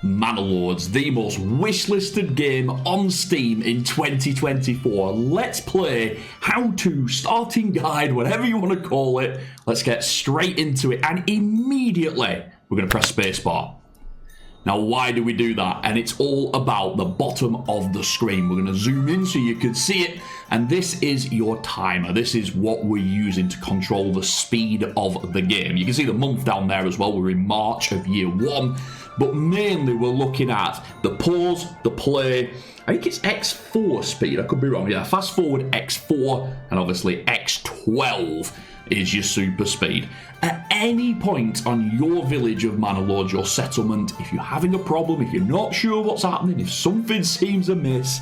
Manor Lords, the most wishlisted game on Steam in 2024. Let's play, how to, starting guide, whatever you want to call it. Let's get straight into it, and immediately we're going to press spacebar. Now, why do we do that? And it's all about the bottom of the screen. We're going to zoom in so you can see it. And this is your timer. This is what we're using to control the speed of the game. You can see the month down there as well. We're in March of year 1. But mainly we're looking at the pause, the play. I think it's X4 speed. I could be wrong. Yeah, fast forward X4 and obviously X12 is your super speed. At any point on your village of Manor Lords, your settlement, if you're having a problem, if you're not sure what's happening, if something seems amiss,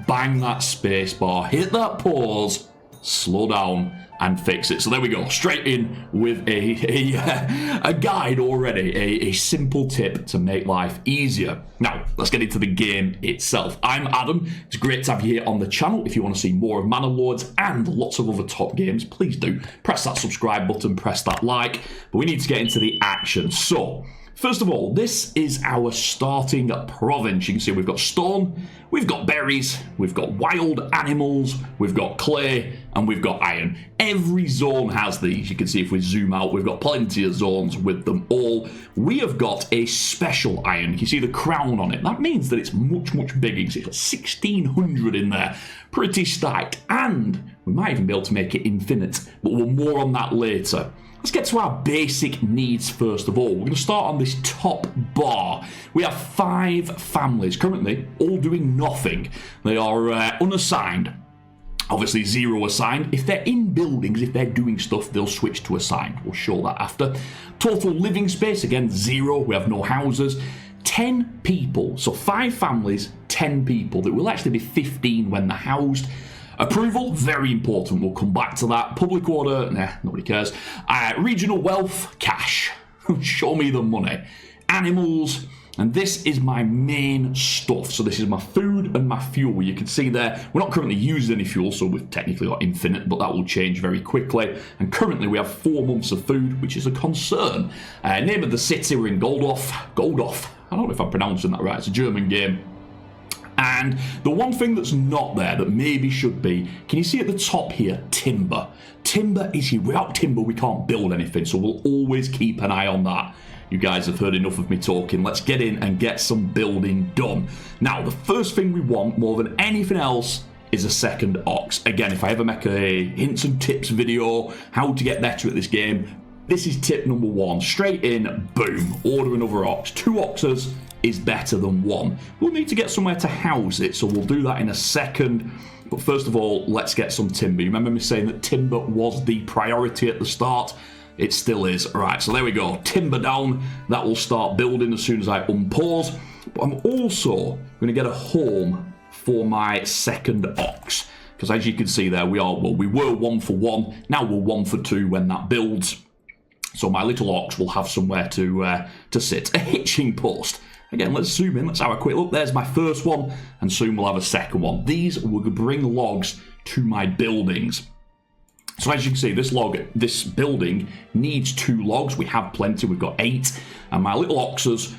bang that space bar, hit that pause, slow down, and fix it. So there we go, straight in with a guide already, a simple tip to make life easier. Now, let's get into the game itself. I'm Adam. It's great to have you here on the channel. If you want to see more of Manor Lords and lots of other top games, please do press that subscribe button, press that like. But we need to get into the action. So, first of all, this is our starting province. You can see we've got stone, we've got berries, we've got wild animals, we've got clay, and we've got iron. Every zone has these. You can see if we zoom out, we've got plenty of zones with them all. We have got a special iron. You can see the crown on it. That means that it's much, much bigger. You can see it's got 1600 in there. Pretty stacked. And we might even be able to make it infinite, but we'll more on that later. Let's get to our basic needs first of all. We're going to start on this top bar. We have 5 families currently, all doing nothing. They are unassigned. Obviously 0 assigned. If they're in buildings, if they're doing stuff, they'll switch to assigned. We'll show that after. Total living space, again, 0. We have no houses. 10 people. So 5 families, 10 people. There will actually be 15 when they're housed. Approval, very important. We'll come back to that. Public order, nah, nobody cares. Regional wealth, cash. Show me the money. Animals, and this is my main stuff. So this is my food and my fuel. You can see there, we're not currently using any fuel, so we've technically got infinite, but that will change very quickly. And currently we have 4 months of food, which is a concern. Name of the city, we're in Goldhof. Goldhof. I don't know if I'm pronouncing that right. It's a German game. And the one thing that's not there that maybe should be, can you see at the top here, timber? Timber is here. Without timber, we can't build anything, so we'll always keep an eye on that. You guys have heard enough of me talking. Let's get in and get some building done. Now, the first thing we want more than anything else is a second ox. Again, if I ever make a hints and tips video, how to get better at this game, this is tip number 1. Straight in, boom, order another ox. 2 oxes is better than 1. We'll need to get somewhere to house it, so we'll do that in a second. But first of all, let's get some timber. You remember me saying that timber was the priority at the start? It still is. Right, so there we go. Timber down. That will start building as soon as I unpause. But I'm also going to get a home for my second ox. Because as you can see there, we were 1 for 1. Now we're 1 for 2 when that builds. So my little ox will have somewhere to sit. A hitching post. Again, let's zoom in. Let's have a quick look. There's my first one, and soon we'll have a second one. These will bring logs to my buildings. So as you can see, this building needs 2 logs. We have plenty. We've got 8. And my little oxes,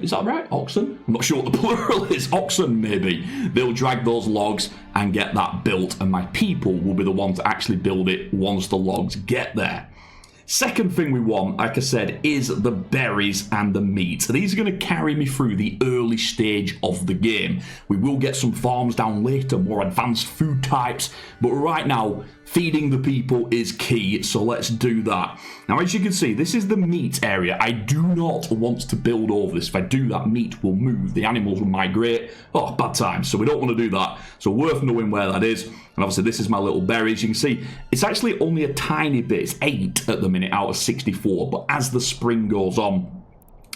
is that right? Oxen? I'm not sure what the plural is. Oxen, maybe. They'll drag those logs and get that built, and my people will be the ones to actually build it once the logs get there. Second thing we want, like I said, is the berries and the meat. So these are going to carry me through the early stage of the game. We will get some farms down later, more advanced food types, but right now, feeding the people is key, so let's do that. Now, as you can see, this is the meat area. I do not want to build over this. If I do that, meat will move. The animals will migrate. Oh, bad times. So we don't want to do that. So worth knowing where that is. And obviously, this is my little berries. You can see it's actually only a tiny bit. It's 8 at the minute out of 64. But as the spring goes on,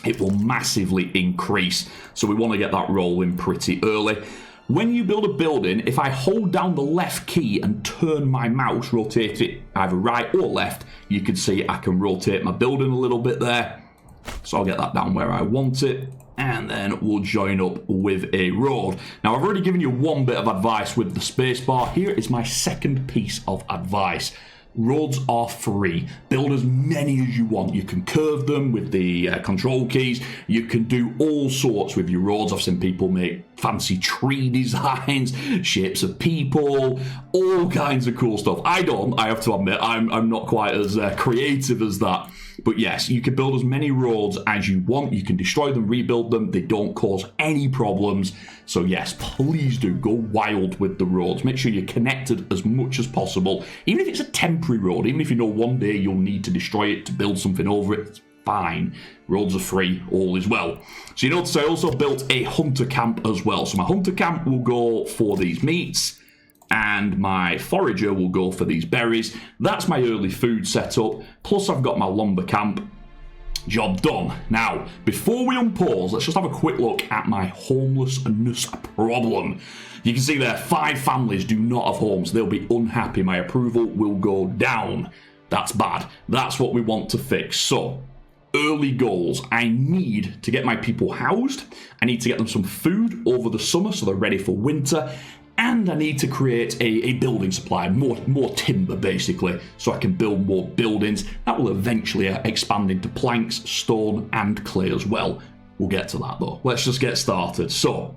it will massively increase. So we want to get that rolling pretty early. When you build a building, if I hold down the left key and turn my mouse, rotate it either right or left, you can see I can rotate my building a little bit there. So I'll get that down where I want it, and then we'll join up with a road. Now, I've already given you one bit of advice with the spacebar. Here is my second piece of advice. roads are free. Build as many as you want. You can curve them with the control keys. You can do all sorts with your roads. I've seen people make fancy tree designs, shapes of people, all kinds of cool stuff. I have to admit, I'm not quite as creative as that. But yes, you can build as many roads as you want. You can destroy them, rebuild them. They don't cause any problems. So yes, please do go wild with the roads. Make sure you're connected as much as possible. Even if it's a temporary road, even if you know one day you'll need to destroy it to build something over it, it's fine. Roads are free, all is well. So you notice I also built a hunter camp as well. So my hunter camp will go for these meats, and my forager will go for these berries. That's my early food setup. Plus I've got my lumber camp. Job done. Now, before we unpause, let's just have a quick look at my homelessness problem. You can see there, 5 families do not have homes. They'll be unhappy. My approval will go down. That's bad. That's what we want to fix. So, early goals. I need to get my people housed. I need to get them some food over the summer so they're ready for winter. And I need to create a building supply, more timber basically, so I can build more buildings. That will eventually expand into planks, stone, and clay as well. We'll get to that though. Let's just get started. So,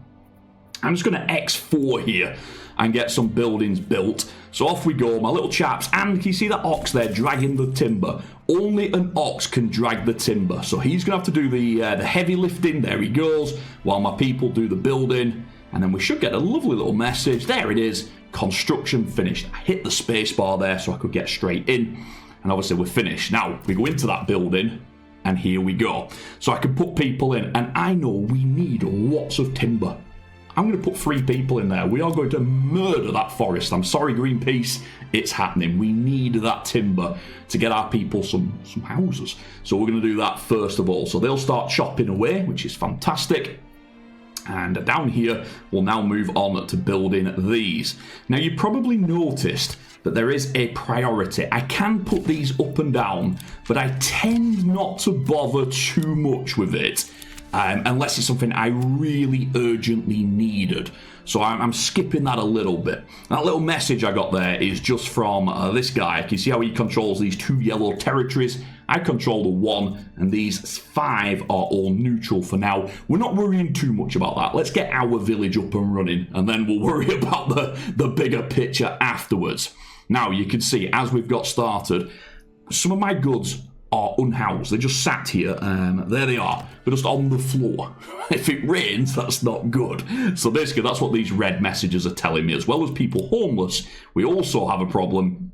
I'm just going to X4 here and get some buildings built. So off we go, my little chaps. And can you see that ox there dragging the timber? Only an ox can drag the timber. So he's going to have to do the heavy lifting. There he goes, while my people do the building. And then we should get a lovely little message. There it is. Construction finished. I hit the space bar there so I could get straight in. And obviously we're finished. Now, we go into that building. And here we go. So I can put people in. And I know we need lots of timber. I'm going to put 3 people in there. We are going to murder that forest. I'm sorry, Greenpeace. It's happening. We need that timber to get our people some houses. So we're going to do that first of all. So they'll start chopping away, which is fantastic. And down here, we'll now move on to building these. Now, you probably noticed that there is a priority. I can put these up and down, but I tend not to bother too much with it unless it's something I really urgently needed. So I'm skipping that a little bit. That little message I got there is just from this guy. Can you see how he controls these 2 yellow territories? I control the 1, and these 5 are all neutral for now. We're not worrying too much about that. Let's get our village up and running, and then we'll worry about the bigger picture afterwards. Now, you can see, as we've got started, some of my goods are unhoused. They just sat here. There they are. They're just on the floor. If it rains, that's not good. So basically, that's what these red messages are telling me. As well as people homeless, we also have a problem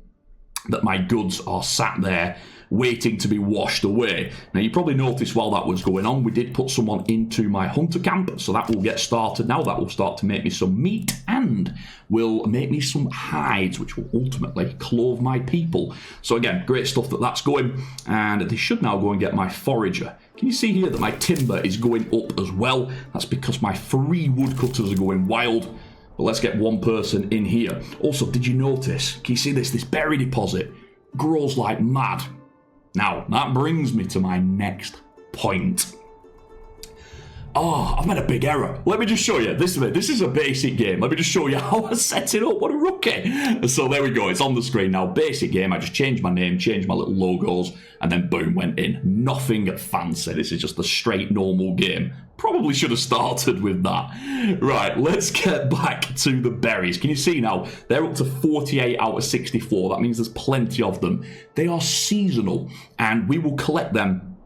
that my goods are sat there waiting to be washed away. Now, you probably noticed while that was going on, we did put someone into my hunter camp, so that will get started now. That will start to make me some meat and will make me some hides, which will ultimately clothe my people. So again, great stuff that's going, and they should now go and get my forager. Can you see here that my timber is going up as well? That's because my 3 woodcutters are going wild. But let's get 1 person in here. Also, did you notice, can you see this berry deposit grows like mad? Now, that brings me to my next point. Oh, I've made a big error. Let me just show you. This is a basic game. Let me just show you how I set it up. What a rookie. So there we go. It's on the screen now. Basic game. I just changed my name, changed my little logos, and then boom, went in. Nothing fancy. This is just a straight normal game. Probably should have started with that. Right, let's get back to the berries. Can you see now? They're up to 48 out of 64. That means there's plenty of them. They are seasonal, and we will collect them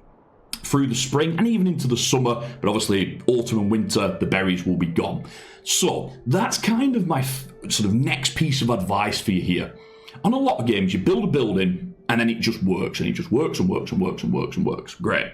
through the spring and even into the summer, but obviously autumn and winter, the berries will be gone. So that's kind of my sort of next piece of advice for you here. On a lot of games, you build a building and then it just works, and it just works and works and works and works and works. Great.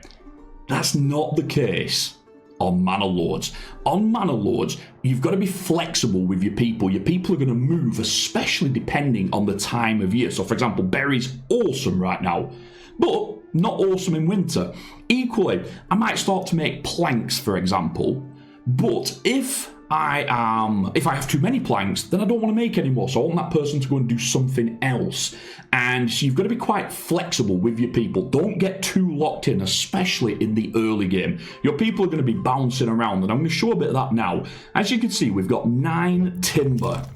That's not the case on Manor Lords. On Manor Lords, you've got to be flexible with your people. Your people are going to move, especially depending on the time of year. So, for example, berries, awesome right now, but not awesome in winter. Equally, I might start to make planks, for example, but if I have too many planks, then I don't want to make any more. So I want that person to go and do something else. And so you've got to be quite flexible with your people. Don't get too locked in, especially in the early game. Your people are going to be bouncing around, and I'm going to show a bit of that now. As you can see, we've got 9 timber.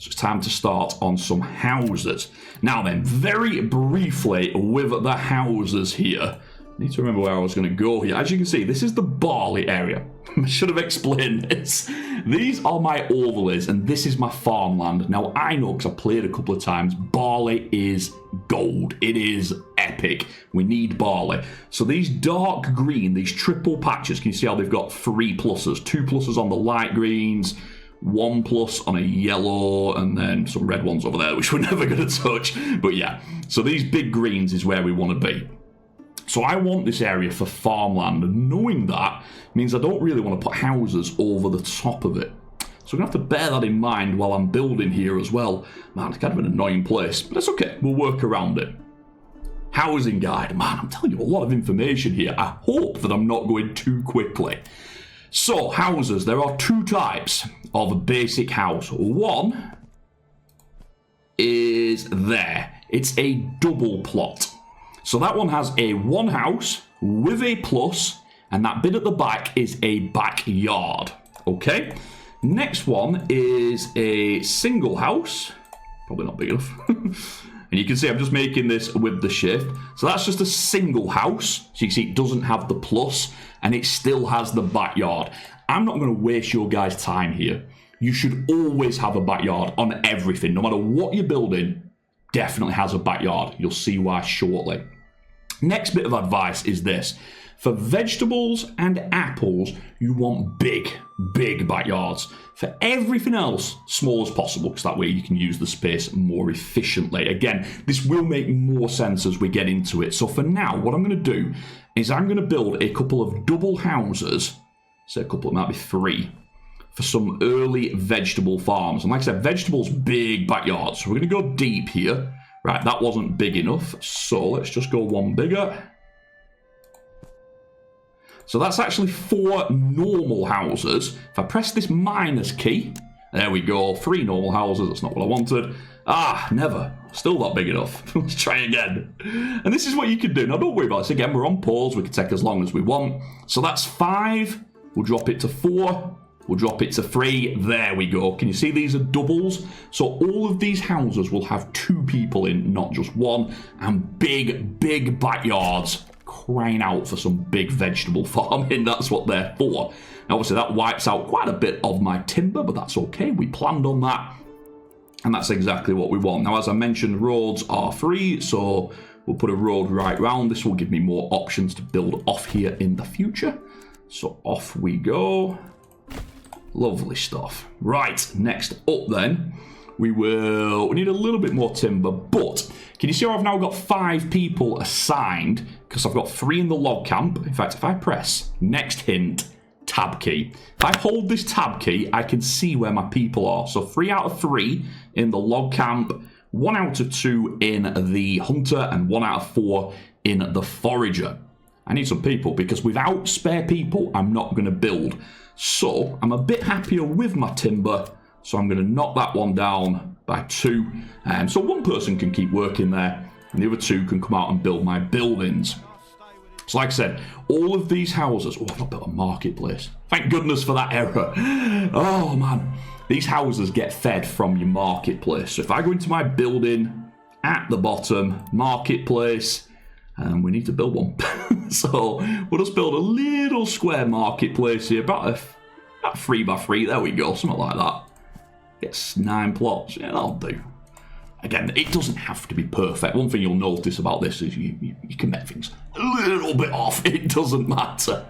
So it's time to start on some houses. Now then, very briefly with the houses here. I need to remember where I was going to go here. As you can see, this is the barley area. I should have explained this. These are my overlays, and this is my farmland. Now, I know, because I played a couple of times, barley is gold. It is epic. We need barley. So these dark green, these triple patches, can you see how they've got 3 pluses? 2 pluses on the light greens, 1 plus on a yellow, and then some red ones over there, which we're never going to touch. But yeah, so these big greens is where we want to be. So I want this area for farmland, and knowing that means I don't really want to put houses over the top of it. So I'm going to have to bear that in mind while I'm building here as well. Man, it's kind of an annoying place, but that's okay. We'll work around it. Housing guide. Man, I'm telling you a lot of information here. I hope that I'm not going too quickly. So, houses. There are 2 types of a basic house. One is there. It's a double plot. So that one has a 1 house with a plus, and that bit at the back is a backyard. Okay? Next one is a single house. Probably not big enough. And you can see I'm just making this with the shift. So that's just a single house. So you can see it doesn't have the plus, and it still has the backyard. I'm not going to waste your guys' time here. You should always have a backyard on everything. No matter what you're building, definitely has a backyard. You'll see why shortly. Next bit of advice is this. For vegetables and apples, you want big backyards. For everything else, small as possible, because that way you can use the space more efficiently. Again, this will make more sense as we get into it. So for now, what I'm going to do is I'm going to build a couple of double houses. Say a couple, it might be 3. For some early vegetable farms. And like I said, vegetables, big backyards. So we're going to go deep here. Right, that wasn't big enough, so let's just go 1 bigger. So that's actually 4 normal houses. If I press this minus key, there we go, 3 normal houses. That's not what I wanted. Ah, never. Still not big enough. Let's try again. And this is what you can do. Now, don't worry about this. Again, we're on pause. We can take as long as we want. So that's 5. We'll drop it to 4. We'll drop it to 3. There we go. Can you see these are doubles? So all of these houses will have 2 people in, not just 1. And big backyards. Crying out for some big vegetable farming. That's what they're for. Now, obviously, that wipes out quite a bit of my timber, but that's okay. We planned on that. And that's exactly what we want. Now, as I mentioned, roads are free. So we'll put a road right round. This will give me more options to build off here in the future. So off we go. Lovely stuff. Right, next up then, we need a little bit more timber, but can you see how I've now got 5 people assigned because I've got 3 in the log camp. In fact, if I press next hint, tab key. If I hold this tab key, I can see where my people are. So 3 out of 3 in the log camp, 1 out of 2 in the hunter, and 1 out of 4 in the forager. I need some people because without spare people, I'm not going to build. So I'm a bit happier with my timber. So I'm going to knock that one down by 2. So 1 person can keep working there, and the other 2 can come out and build my buildings. So like I said, all of these houses... Oh, I've not built a marketplace. Thank goodness for that error. Oh, man. These houses get fed from your marketplace. So if I go into my building at the bottom, marketplace... And we need to build one. So we'll just build a little square marketplace here. About 3 by 3. There we go. Something like that. Gets 9 plots. Yeah, that'll do. Again, it doesn't have to be perfect. One thing you'll notice about this is you can make things a little bit off. It doesn't matter.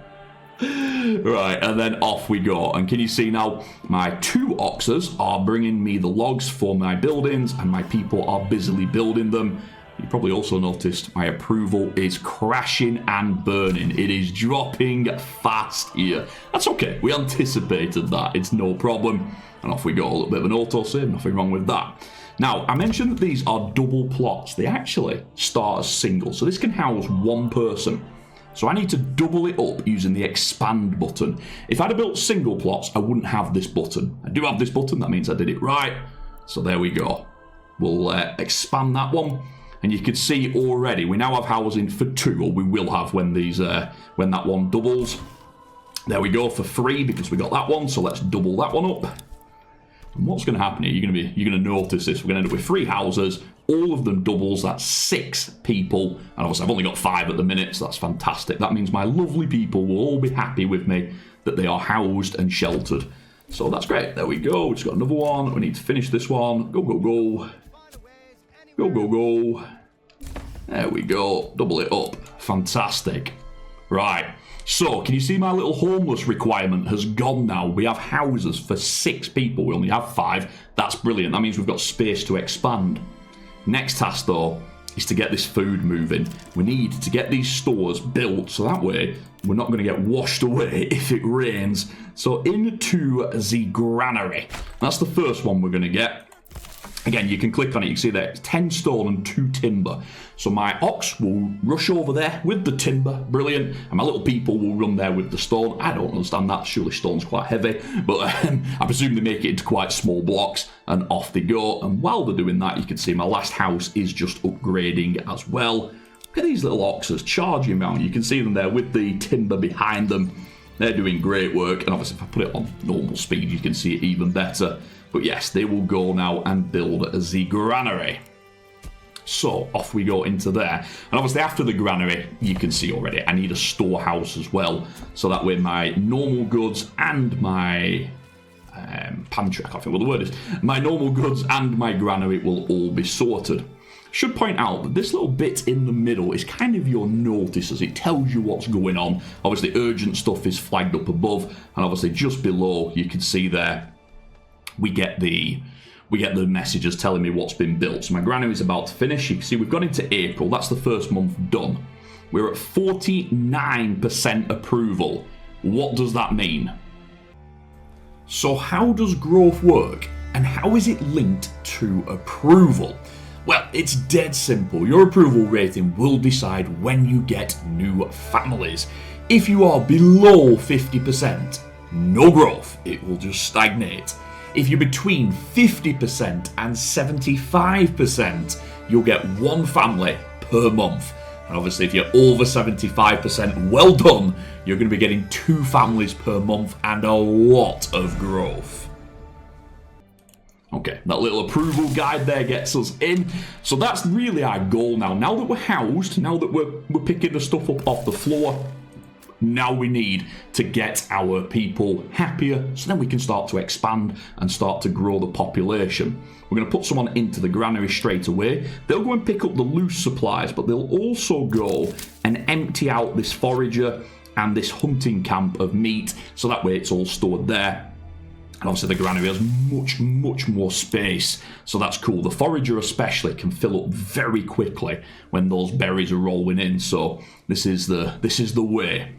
Right, and then off we go. And can you see now, my 2 oxes are bringing me the logs for my buildings, and my people are busily building them. You probably also noticed my approval is crashing and burning. It is dropping fast here. That's okay. We anticipated that. It's no problem. And off we go. A little bit of an autosave. Nothing wrong with that. Now, I mentioned that these are double plots. They actually start as single. So this can house 1 person. So I need to double it up using the expand button. If I'd have built single plots, I wouldn't have this button. I do have this button. That means I did it right. So there we go. We'll expand that one. And you can see already, we now have housing for 2, or we will have when when that one doubles. There we go, for 3, because we got that one, so let's double that one up. And what's going to happen here? You're going to notice this. We're going to end up with 3 houses, all of them doubles. That's 6 people. And obviously I've only got 5 at the minute, so that's fantastic. That means my lovely people will all be happy with me that they are housed and sheltered. So that's great. There we go. We've just got another one. We need to finish this one. Go, go, go. Go, go, go. There we go. Double it up. Fantastic. Right. So, can you see my little homeless requirement has gone now? We have houses for 6 people. We only have 5. That's brilliant. That means we've got space to expand. Next task, though, is to get this food moving. We need to get these stores built so that way we're not going to get washed away if it rains. So, into the granary. That's the first one we're going to get. Again, you can click on it. You can see there, it's 10 stone and 2 timber. So my ox will rush over there with the timber. Brilliant. And my little people will run there with the stone. I don't understand that. Surely stone's quite heavy. But I presume they make it into quite small blocks. And off they go. And while they're doing that, you can see my last house is just upgrading as well. Look at these little oxes charging around. You can see them there with the timber behind them. They're doing great work. And obviously, if I put it on normal speed, you can see it even better. But yes, they will go now and build the granary. So off we go into there. And obviously after the granary, you can see already, I need a storehouse as well. So that way my normal goods and my pantry, I can't think what the word is. My normal goods and my granary will all be sorted. Should point out that this little bit in the middle is kind of your notices. It tells you what's going on. Obviously urgent stuff is flagged up above. And obviously just below, you can see there, we get the messages telling me what's been built. So my granary is about to finish. You can see we've gone into April. That's the first month done. We're at 49% approval. What does that mean? So how does growth work? And how is it linked to approval? Well, it's dead simple. Your approval rating will decide when you get new families. If you are below 50%, no growth. It will just stagnate. If you're between 50% and 75%, you'll get 1 family per month. And obviously, if you're over 75%, well done, you're going to be getting 2 families per month and a lot of growth. Okay, that little approval guide there gets us in. So that's really our goal now. Now that we're housed, now that we're picking the stuff up off the floor, now we need to get our people happier so then we can start to expand and start to grow the population. We're going to put someone into the granary straight away. They'll go and pick up the loose supplies, but they'll also go and empty out this forager and this hunting camp of meat so that way it's all stored there. And obviously the granary has much more space, so that's cool. The forager especially can fill up very quickly when those berries are rolling in, so this is the way.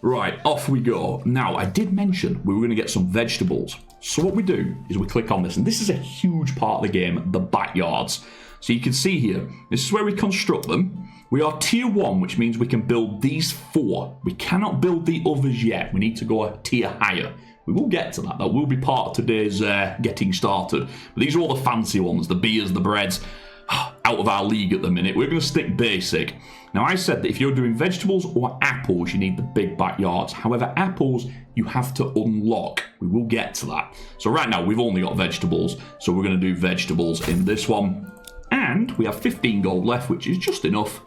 Right, off we go. Now, I did mention we were going to get some vegetables. So what we do is we click on this, and this is a huge part of the game, the backyards. So you can see here, this is where we construct them. We are tier 1, which means we can build these 4. We cannot build the others yet. We need to go a tier higher. We will get to that. That will be part of today's getting started. But these are all the fancy ones, the beers, the breads. Out of our league at the minute. We're going to stick basic. Now, I said that if you're doing vegetables or apples, you need the big backyards. However, apples, you have to unlock. We will get to that. So right now, we've only got vegetables. So we're going to do vegetables in this one. And we have 15 gold left, which is just enough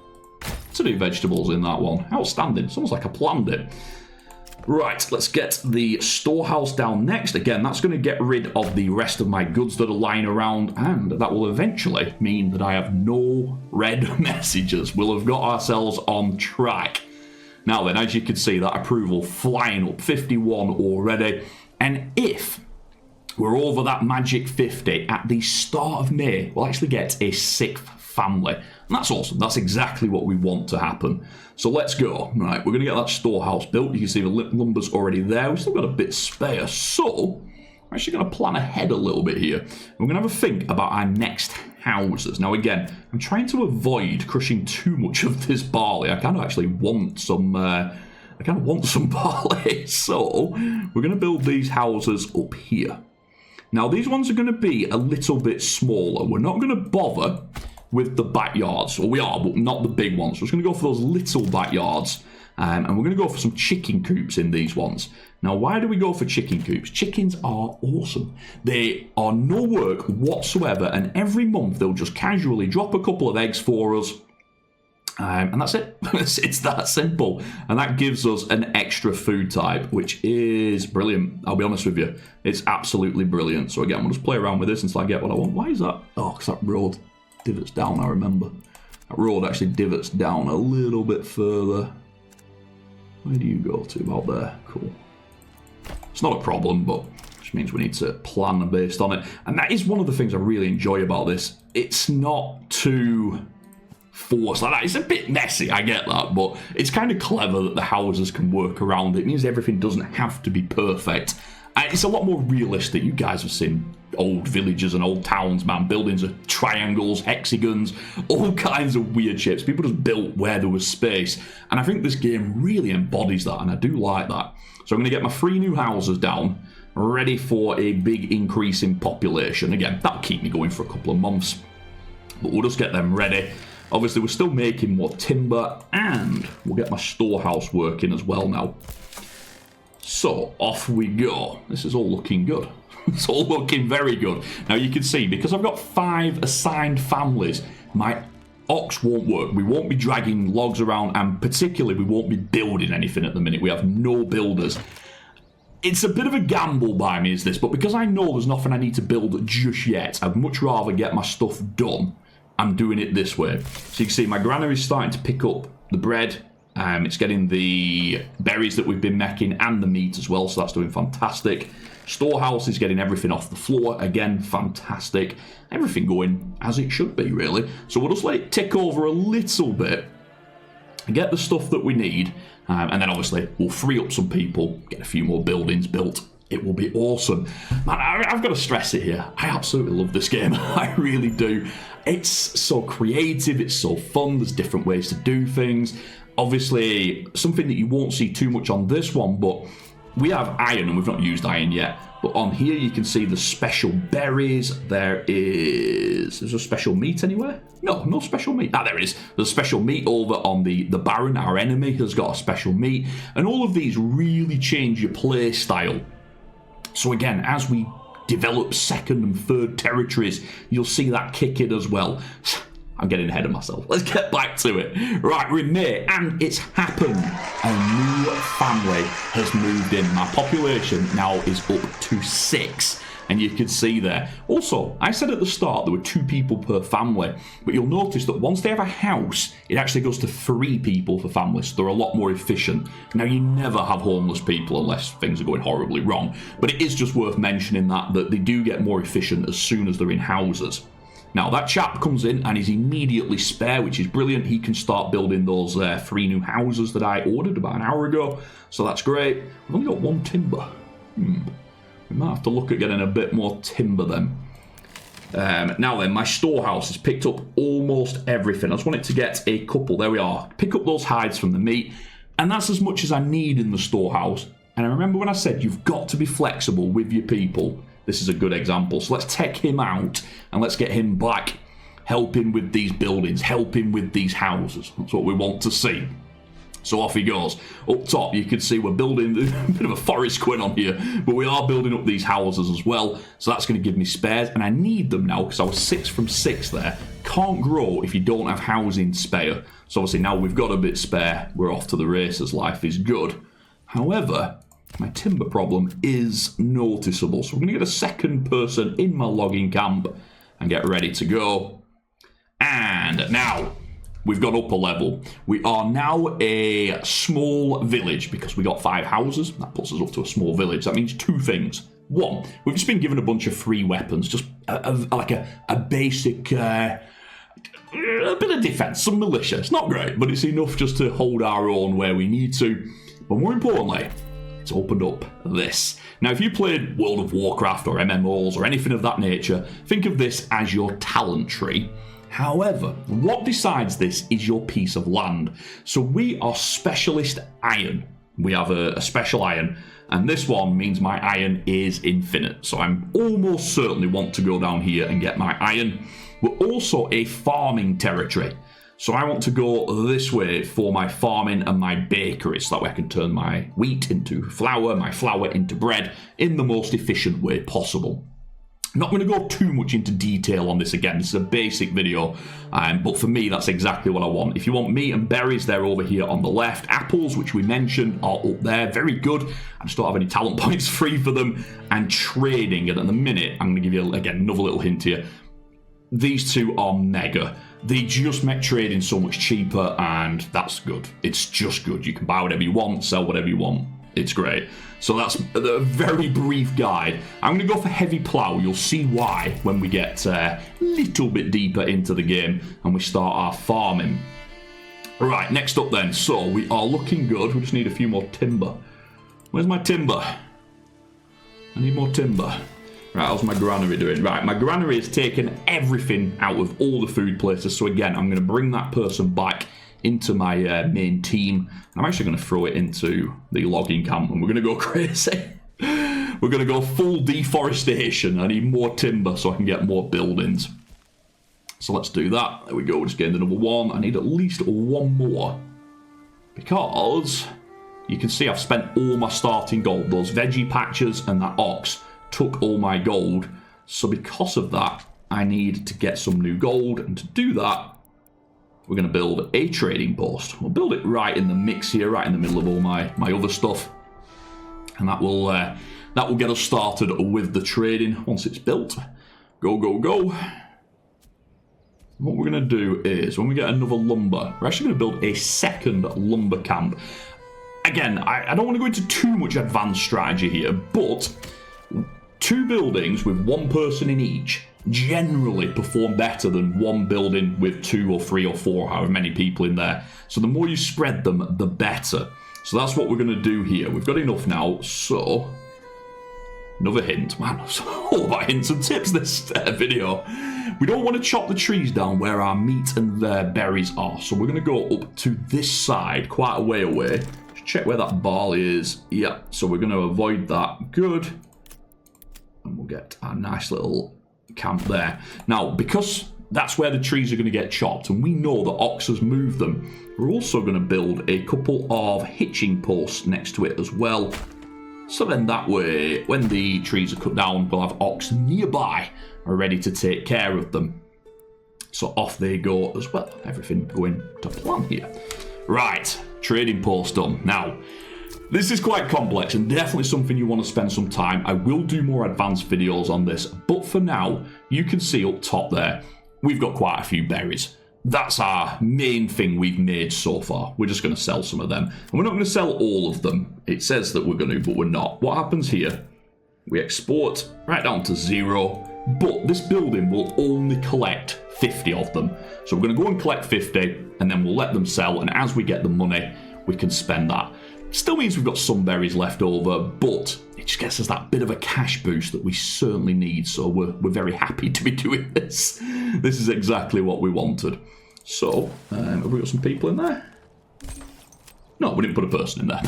to do vegetables in that one. Outstanding. It's almost like I planned it. Right, let's get the storehouse down next. Again, that's going to get rid of the rest of my goods that are lying around, and that will eventually mean that I have no red messages. We'll have got ourselves on track. Now then, as you can see, that approval flying up, 51 already. And if we're over that magic 50 at the start of May, we'll actually get a 6th family. And that's awesome. That's exactly what we want to happen. So let's go. Right, we're going to get that storehouse built. You can see the lumber's already there. We've still got a bit spare. So we're actually going to plan ahead a little bit here. We're going to have a think about our next houses. Now, again, I'm trying to avoid crushing too much of this barley. I kind of actually want some... barley. So we're going to build these houses up here. Now, these ones are going to be a little bit smaller. We're not going to bother with the backyards. Well, we are, but not the big ones. So we're just going to go for those little backyards. And we're going to go for some chicken coops in these ones. Now, why do we go for chicken coops? Chickens are awesome. They are no work whatsoever, and every month they'll just casually drop a couple of eggs for us. And that's it. It's that simple. And that gives us an extra food type, which is brilliant. I'll be honest with you. It's absolutely brilliant. So again, we'll just play around with this until I get what I want. Why is that? Oh, because that road divots down, I remember. That road actually divots down a little bit further. Where do you go to? About there. Cool. It's not a problem, but which means we need to plan based on it. And that is one of the things I really enjoy about this. It's not too forced like that. It's a bit messy, I get that, but it's kind of clever that the houses can work around it. It means everything doesn't have to be perfect. It's a lot more realistic. You guys have seen old villages and old towns, man. Buildings are triangles, hexagons, all kinds of weird shapes. People just built where there was space. And I think this game really embodies that, and I do like that. So I'm going to get my 3 new houses down, ready for a big increase in population. Again, that'll keep me going for a couple of months, but we'll just get them ready. Obviously, we're still making more timber, and we'll get my storehouse working as well now. So, off we go. This is all looking good. It's all looking very good. Now, you can see, because I've got 5 assigned families, my ox won't work. We won't be dragging logs around, and particularly, we won't be building anything at the minute. We have no builders. It's a bit of a gamble by me, is this, but because I know there's nothing I need to build just yet, I'd much rather get my stuff done. I'm doing it this way. So you can see my granary is starting to pick up the bread. It's getting the berries that we've been making and the meat as well, so that's doing fantastic. Storehouse is getting everything off the floor. Again, fantastic. Everything going as it should be, really. So we'll just let it tick over a little bit and get the stuff that we need. And then obviously we'll free up some people, get a few more buildings built. It will be awesome. Man, I've got to stress it here. I absolutely love this game. I really do. It's so creative. It's so fun. There's different ways to do things. Obviously, something that you won't see too much on this one, but we have iron, and we've not used iron yet. But on here, you can see the special berries. Is a special meat anywhere? No special meat. Ah, there it is. There's special meat over on the Baron. Our enemy has got a special meat. And all of these really change your play style. So again, as we develop 2nd and 3rd territories, you'll see that kick in as well. I'm getting ahead of myself. Let's get back to it. Right, we're in May, and it's happened. A new family has moved in. My population now is up to 6. And you can see there. Also, I said at the start there were 2 people per family, but you'll notice that once they have a house, it actually goes to 3 people for families, so they're a lot more efficient. Now, you never have homeless people unless things are going horribly wrong, but it is just worth mentioning that they do get more efficient as soon as they're in houses. Now, that chap comes in and is immediately spare, which is brilliant. He can start building those 3 new houses that I ordered about an hour ago, so that's great. We've only got 1 timber. We might have to look at getting a bit more timber then. Now then, my storehouse has picked up almost everything. I just want it to get a couple. There we are. Pick up those hides from the meat. And that's as much as I need in the storehouse. And I remember when I said you've got to be flexible with your people. This is a good example. So let's take him out and let's get him back helping with these buildings, helping with these houses. That's what we want to see. So off he goes. Up top, you can see we're building a bit of a forest going on here, but we are building up these houses as well. So that's going to give me spares, and I need them now because I was 6 from 6 there. Can't grow if you don't have housing spare. So obviously now we've got a bit spare. We're off to the races. Life is good. However, my timber problem is noticeable. So we're going to get a 2nd person in my logging camp and get ready to go. And now we've gone up a level. We are now a small village because we got 5 houses. That puts us up to a small village. That means 2 things. 1, we've just been given a bunch of free weapons, just like a basic, a bit of defense, some militia. It's not great, but it's enough just to hold our own where we need to. But more importantly, it's opened up this. Now, if you played World of Warcraft or MMOs or anything of that nature, think of this as your talent tree. However, what decides this is your piece of land. So we are specialist iron. We have a special iron, and this one means my iron is infinite. So I'm almost certainly want to go down here and get my iron. We're also a farming territory. So I want to go this way for my farming and my bakery, so that way I can turn my wheat into flour, my flour into bread in the most efficient way possible. I'm not going to go too much into detail on this again. This is a basic video, but for me, that's exactly what I want. If you want meat and berries, they're over here on the left. Apples, which we mentioned, are up there. Very good. I just don't have any talent points free for them. And trading, and at the minute, I'm going to give you, again, another little hint here. These two are mega. They just make trading so much cheaper, and that's good. It's just good. You can buy whatever you want, sell whatever you want. It's great. So that's a very brief guide. I'm going to go for heavy plough. You'll see why when we get a little bit deeper into the game and we start our farming. Right, next up then. So we are looking good. We just need a few more timber. Where's my timber? I need more timber. Right, how's my granary doing? Right, my granary has taken everything out of all the food places. So again, I'm going to bring that person back into my main team. I'm actually going to throw it into the logging camp, and we're going to go crazy. We're going to go full deforestation. I need more timber so I can get more buildings. So let's do that. There we go. We just gained another one. I need at least one more, because you can see I've spent all my starting gold. Those veggie patches and that ox took all my gold. So because of that, I need to get some new gold, and to do that, we're going to build a trading post. We'll build it right in the mix here, right in the middle of all my other stuff. And that will get us started with the trading once it's built. Go, go, go. What we're going to do is, when we get another lumber, we're actually going to build a second lumber camp. Again, I don't want to go into too much advanced strategy here, but 2 buildings with 1 person in each generally perform better than 1 building with 2 or 3 or 4, however many people in there. So the more you spread them, the better. So that's what we're going to do here. We've got enough now, so another hint. Man, it's all about hints and tips this video. We don't want to chop the trees down where our meat and berries are, so we're going to go up to this side, quite a way away. Just check where that barley is. Yeah, so we're going to avoid that. Good. And we'll get our nice little camp there. Now, because that's where the trees are going to get chopped, and we know that oxes move them, we're also going to build a couple of hitching posts next to it as well. So then that way, when the trees are cut down, we'll have ox nearby are ready to take care of them. So off they go as well. Everything going to plan here. Right, trading post done. Now, this is quite complex and definitely something you want to spend some time. I will do more advanced videos on this, but for now, you can see up top there, we've got quite a few berries. That's our main thing we've made so far. We're just going to sell some of them. And we're not going to sell all of them. It says that we're going to, but we're not. What happens here? We export right down to 0, but this building will only collect 50 of them. So we're going to go and collect 50, and then we'll let them sell, and as we get the money, we can spend that. Still means we've got some berries left over, but it just gets us that bit of a cash boost that we certainly need, so we're very happy to be doing this. This is exactly what we wanted. So, have we got some people in there? No, we didn't put a person in there.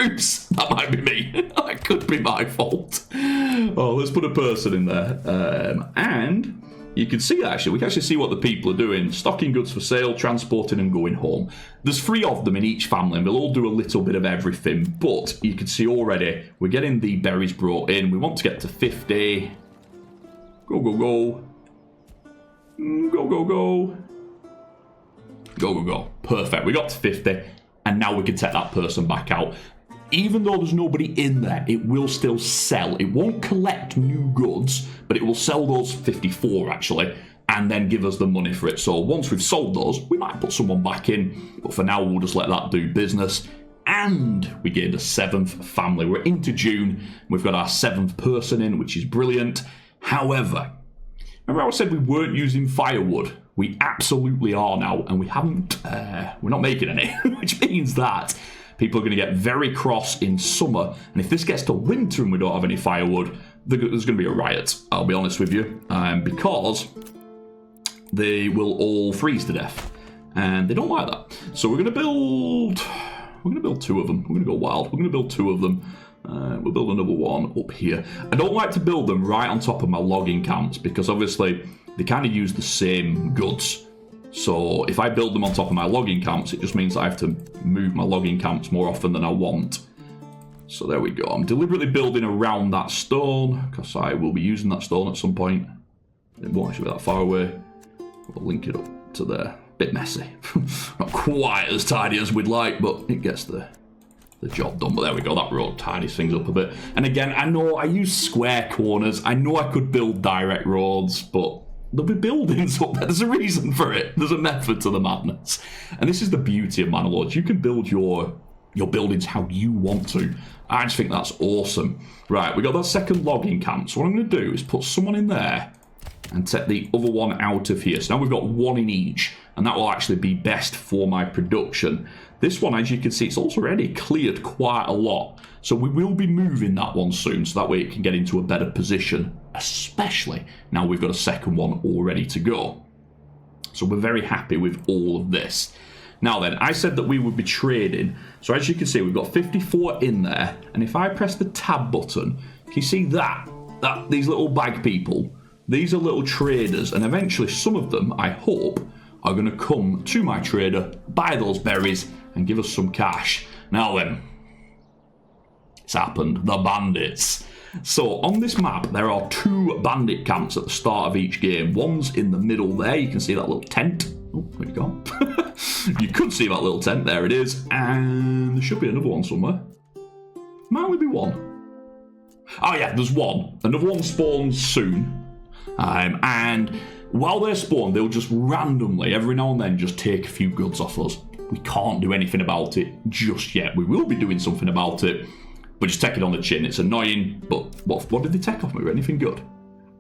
Oops, that might be me. That could be my fault. Oh, let's put a person in there. And you can see, actually, we can actually see what the people are doing. Stocking goods for sale, transporting and going home. There's 3 of them in each family, and they'll all do a little bit of everything. But you can see already, we're getting the berries brought in. We want to get to 50. Go, go, go. Go, go, go. Go, go, go. Perfect. We got to 50, and now we can take that person back out. Even though there's nobody in there, it will still sell. It won't collect new goods, but it will sell those 54, actually, and then give us the money for it. So once we've sold those, we might put someone back in, but for now, we'll just let that do business. And we gained a 7th family. We're into June. We've got our 7th person in, which is brilliant. However, remember how I said we weren't using firewood? We absolutely are now, and we haven't, we're not making any, which means that people are going to get very cross in summer, and if this gets to winter and we don't have any firewood, there's going to be a riot, I'll be honest with you, because they will all freeze to death, and they don't like that. So we're going to build 2 of them. We're going to go wild. We're going to build 2 of them. We'll build another one up here. I don't like to build them right on top of my logging camps, because obviously they kind of use the same goods. So if I build them on top of my logging camps, it just means I have to move my logging camps more often than I want. So there we go. I'm deliberately building around that stone because I will be using that stone at some point. It won't actually be that far away. We'll link it up to there. Bit messy. Not quite as tidy as we'd like, but it gets the job done. But there we go. That road tidies things up a bit. And again, I know I use square corners. I know I could build direct roads, but there'll be buildings up there. There's a reason for it. There's a method to the madness. And this is the beauty of Manor Lords. You can build your buildings how you want to. I just think that's awesome. Right, we got that second logging camp. So what I'm going to do is put someone in there and take the other one out of here. So now we've got one in each, and that will actually be best for my production. This one, as you can see, it's already cleared quite a lot. So we will be moving that one soon, so that way it can get into a better position, especially now we've got a second one all ready to go. So we're very happy with all of this. Now then, I said that we would be trading. So as you can see, we've got 54 in there. And if I press the tab button, can you see that these little bag people, these are little traders. And eventually some of them, I hope, are going to come to my trader, buy those berries, and give us some cash. Now then, it's happened. The bandits. So on this map, there are 2 bandit camps at the start of each game. One's in the middle there. You can see that little tent. Oh, where'd it go? You could see that little tent. There it is. And there should be another one somewhere. Might only be one. Oh yeah, there's one. Another one spawns soon. And while they're spawned, they'll just randomly, every now and then, just take a few goods off us. We can't do anything about it just yet. We will be doing something about it, but just take it on the chin. It's annoying, but what did they take off me? Anything good?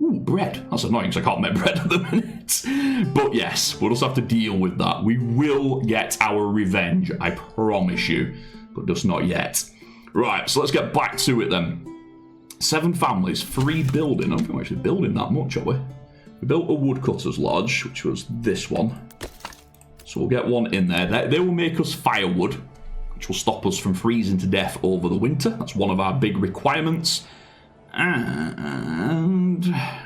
Ooh, bread. That's annoying because I can't make bread at the minute. But yes, we'll just have to deal with that. We will get our revenge, I promise you, but just not yet. Right, so let's get back to it then. 7 families, 3 building. I don't think we're actually building that much, are we? We built a woodcutter's lodge, which was this one. So we'll get one in there. They will make us firewood, which will stop us from freezing to death over the winter. That's one of our big requirements. And I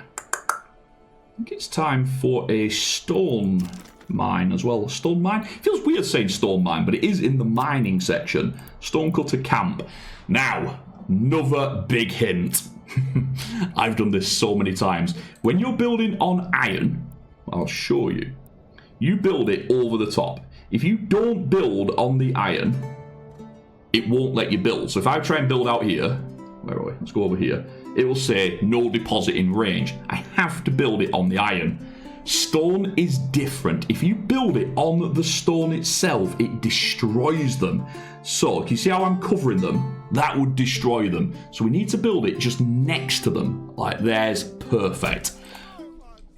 think it's time for a stone mine as well. A stone mine? It feels weird saying stone mine, but it is in the mining section. Stonecutter camp. Now, another big hint. I've done this so many times. When you're building on iron, I'll show you. You build it over the top. If you don't build on the iron, it won't let you build. So if I try and build out here, where are we? Let's go over here. It will say no deposit in range. I have to build it on the iron. Stone is different. If you build it on the stone itself, it destroys them. So, can you see how I'm covering them? That would destroy them. So we need to build it just next to them. Like, there's perfect.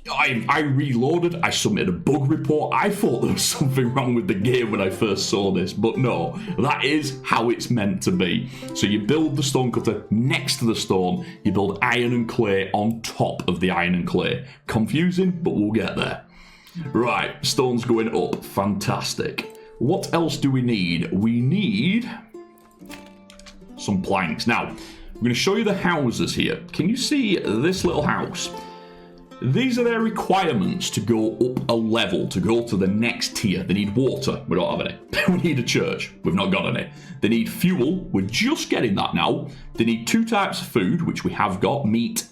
I reloaded, I submitted a bug report. I thought there was something wrong with the game when I first saw this, but no, that is how it's meant to be. So you build the stonecutter next to the stone, you build iron and clay on top of the iron and clay. Confusing, but we'll get there. Right, stone's going up, fantastic. What else do we need? We need some planks. Now, I'm going to show you the houses here. Can you see this little house? These are their requirements to go up a level, to go to the next tier. They need water. We don't have any. We need a church. We've not got any. They need fuel. We're just getting that now. They need 2 types of food, which we have got. Meat,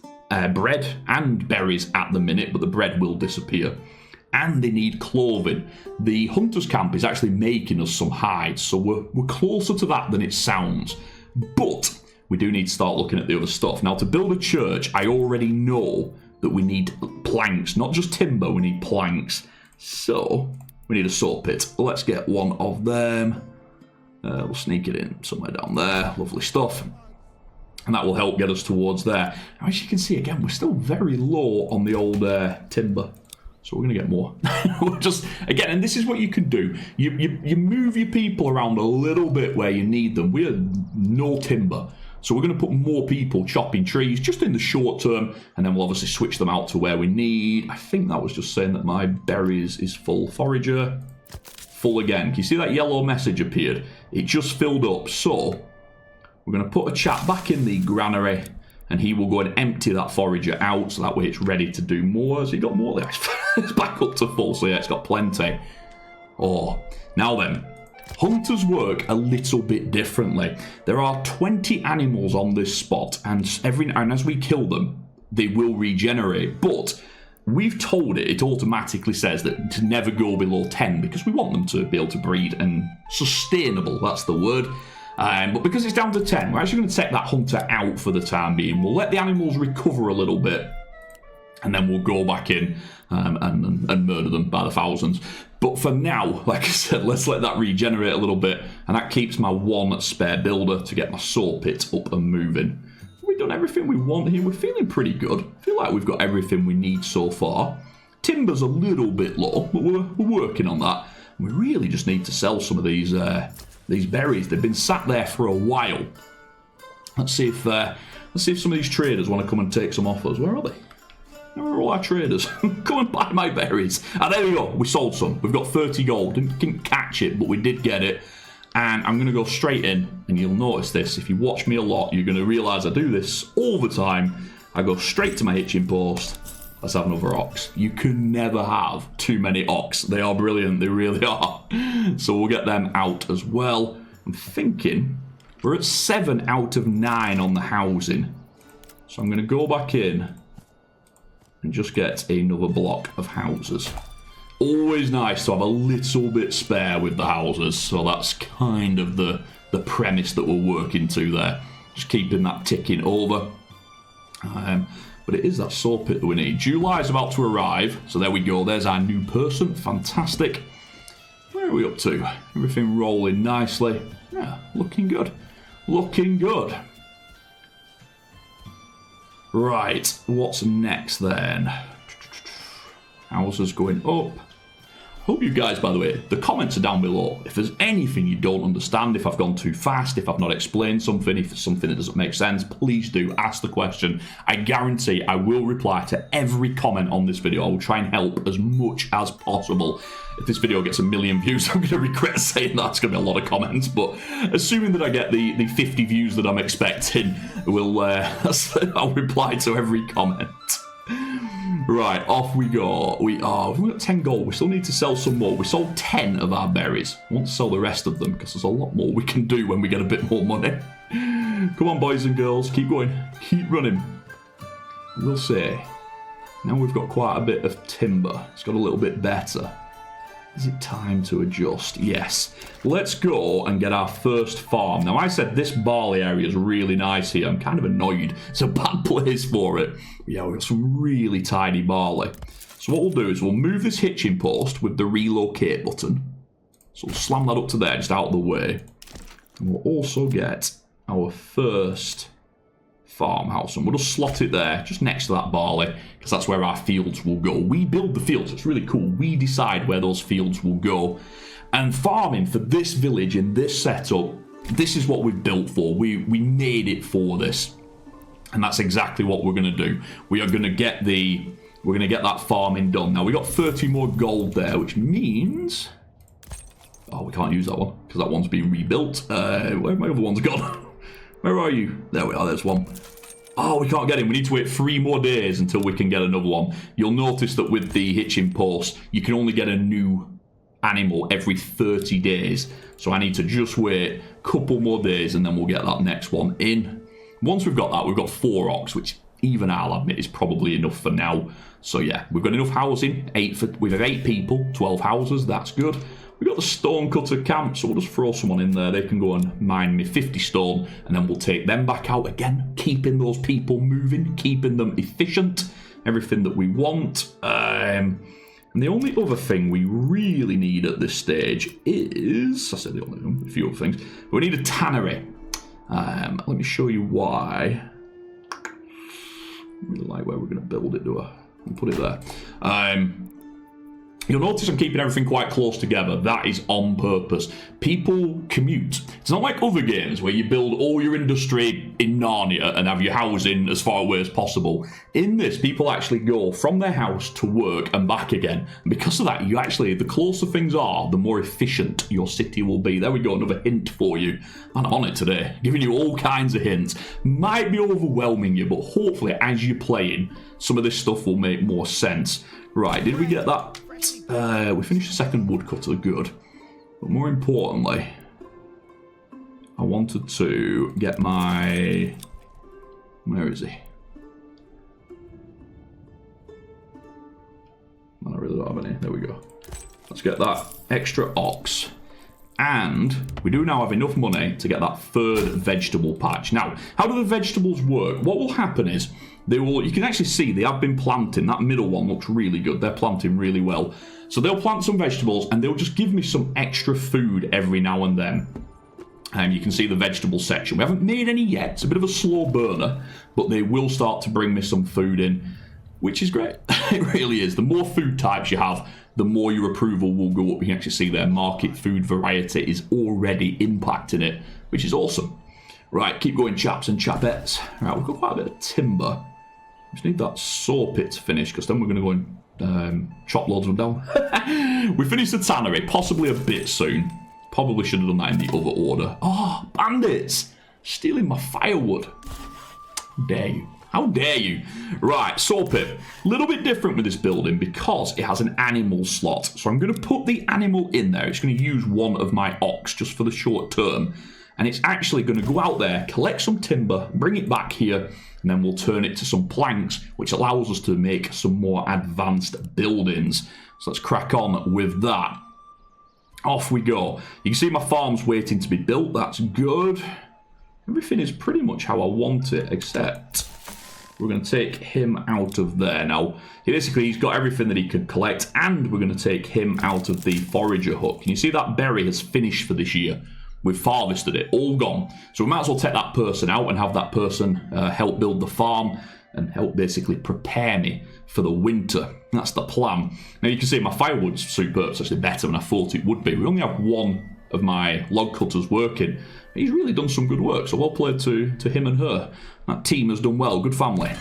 bread, and berries at the minute, but the bread will disappear. And they need clothing. The hunter's camp is actually making us some hides, so we're closer to that than it sounds. But we do need to start looking at the other stuff. Now, to build a church, I already know that we need planks, not just timber, we need planks. So, we need a saw pit. Let's get one of them. We'll sneak it in somewhere down there. Lovely stuff. And that will help get us towards there. Now, as you can see, again, we're still very low on the old timber. So we're going to get more. Just, again, and this is what you can do. You move your people around a little bit where you need them. We are no timber. So we're going to put more people chopping trees just in the short term, and then we'll obviously switch them out to where we need. I think that was just saying that my berries is full. Forager, full again. Can you see that yellow message appeared? It just filled up. So we're going to put a chat back in the granary, and he will go and empty that forager out, so that way it's ready to do more. Has he got more? It's back up to full, so yeah, it's got plenty. Oh, now then, hunters work a little bit differently. There are 20 animals on this spot, and as we kill them, they will regenerate, but we've told it automatically says that to never go below 10 because we want them to be able to breed and sustainable, that's the word. But because it's down to 10, we're actually going to take that hunter out for the time being. We'll let the animals recover a little bit, and then we'll go back in and murder them by the thousands. But for now, like I said, let's let that regenerate a little bit, and that keeps my one spare builder to get my saw pit up and moving. We've done everything we want here. We're feeling pretty good. I feel like we've got everything we need so far. Timber's a little bit low, but we're working on that. We really just need to sell some of these berries. They've been sat there for a while. Let's see if some of these traders want to come and take some offers. Where are they? Where are all our traders? Come and buy my berries. Ah, there we go. We sold some. We've got 30 gold. Didn't catch it, but we did get it. And I'm going to go straight in, and you'll notice this. If you watch me a lot, you're going to realise I do this all the time. I go straight to my hitching post. Let's have another ox. You can never have too many ox. They are brilliant. They really are. So we'll get them out as well. I'm thinking we're at 7 out of 9 on the housing. So I'm going to go back in and just get another block of houses. Always nice to have a little bit spare with the houses, so that's kind of the premise that we're working to there. Just keeping that ticking over. But it is that saw pit that we need. July is about to arrive, so there we go. There's our new person. Fantastic. Where are we up to? Everything rolling nicely. Yeah, looking good. Looking good. Right, what's next then? Houses going up. Hope you guys, by the way, the comments are down below. If there's anything you don't understand, if I've gone too fast, if I've not explained something, if there's something that doesn't make sense, please do ask the question. I guarantee I will reply to every comment on this video. I will try and help as much as possible. If this video gets 1 million views, I'm going to regret saying that. It's going to be a lot of comments, but assuming that I get the 50 views that I'm expecting, I'll reply to every comment. Right, off we go. We've got 10 gold. We still need to sell some more. We sold 10 of our berries. I want to sell the rest of them because there's a lot more we can do when we get a bit more money. Come on, boys and girls. Keep going. Keep running. We'll see. Now we've got quite a bit of timber. It's got a little bit better. Is it time to adjust? Yes. Let's go and get our first farm. Now, I said this barley area is really nice here. I'm kind of annoyed. It's a bad place for it. But yeah, we've got some really tiny barley. So what we'll do is we'll move this hitching post with the relocate button. So we'll slam that up to there, just out of the way. And we'll also get our first farmhouse, and we'll just slot it there just next to that barley because that's where our fields will go. We build the fields. It's really cool. We decide where those fields will go. And farming for this village in this setup, this is what we've built for. We made it for this, and that's exactly what we're going to do. We're going to get that farming done. Now we got 30 more gold there, which means we can't use that one because that one's been rebuilt. Where have my other ones gone? Where are you? There we are, there's one. Oh, we can't get him. We need to wait 3 more days until we can get another one. You'll notice that with the hitching post, you can only get a new animal every 30 days. So I need to just wait a couple more days and then we'll get that next one in. Once we've got that, we've got 4 ox, which even I'll admit is probably enough for now. So yeah, we've got enough housing. We have 8 people, 12 houses, that's good. We've got the stonecutter camp, so we'll just throw someone in there. They can go and mine me 50 stone, and then we'll take them back out again, keeping those people moving, keeping them efficient, everything that we want. And the only other thing we really need at this stage is, I said the only one, a few other things, but we need a tannery. Let me show you why. I really like where we're going to build it, do I? I'll put it there. You'll notice I'm keeping everything quite close together. That is on purpose. People commute. It's not like other games where you build all your industry in Narnia and have your housing as far away as possible. In this, people actually go from their house to work and back again. And because of that, the closer things are, the more efficient your city will be. There we go, another hint for you. And I'm on it today, giving you all kinds of hints. Might be overwhelming you, but hopefully as you're playing, some of this stuff will make more sense. Right, did we get that? We finished the second woodcutter, good. But more importantly, I wanted to get my... Where is he? I really don't have any. There we go. Let's get that extra ox. And we do now have enough money to get that third vegetable patch. Now, how do the vegetables work? What will happen is, you can actually see they have been planting. That middle one looks really good. They're planting really well. So they'll plant some vegetables and they'll just give me some extra food every now and then. You can see the vegetable section. We haven't made any yet. It's a bit of a slow burner, but they will start to bring me some food in, which is great. It really is. The more food types you have, the more your approval will go up. You can actually see their market food variety is already impacting it, which is awesome. Right, keep going, chaps and chapettes. Right, we've got quite a bit of timber. Just need that saw pit to finish, because then we're going to go and chop loads of them down. We finished the tannery, possibly a bit soon. Probably should have done that in the other order. Oh, bandits! Stealing my firewood. How dare you? How dare you? Right, saw pit. A little bit different with this building because it has an animal slot. So I'm going to put the animal in there. It's going to use one of my ox just for the short term. And it's actually going to go out there, collect some timber, bring it back here, and then we'll turn it to some planks, which allows us to make some more advanced buildings. So let's crack on with that. Off we go. You can see my farm's waiting to be built. That's good. Everything is pretty much how I want it, except we're going to take him out of there. Now, he's got everything that he could collect, and we're going to take him out of the forager hook. Can you see that berry has finished for this year? We've harvested it, all gone. So we might as well take that person out and have that person help build the farm and help basically prepare me for the winter. That's the plan. Now you can see my firewood's superb. It's actually better than I thought it would be. We only have one of my log cutters working. He's really done some good work, so well played to him and her. That team has done well, good family.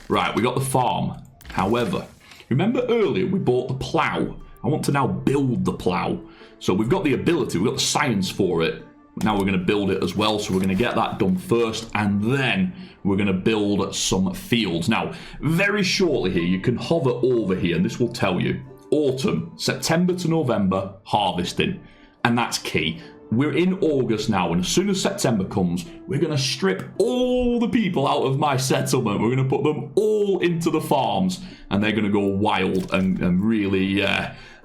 Right, we got the farm. However, remember earlier we bought the plough. I want to now build the plough. So we've got the ability, we've got the science for it. Now we're going to build it as well, so we're going to get that done first, and then we're going to build some fields. Now, very shortly here, you can hover over here, and this will tell you, autumn, September to November, harvesting, and that's key. We're in August now, and as soon as September comes, we're going to strip all the people out of my settlement. We're going to put them all into the farms, and they're going to go wild and really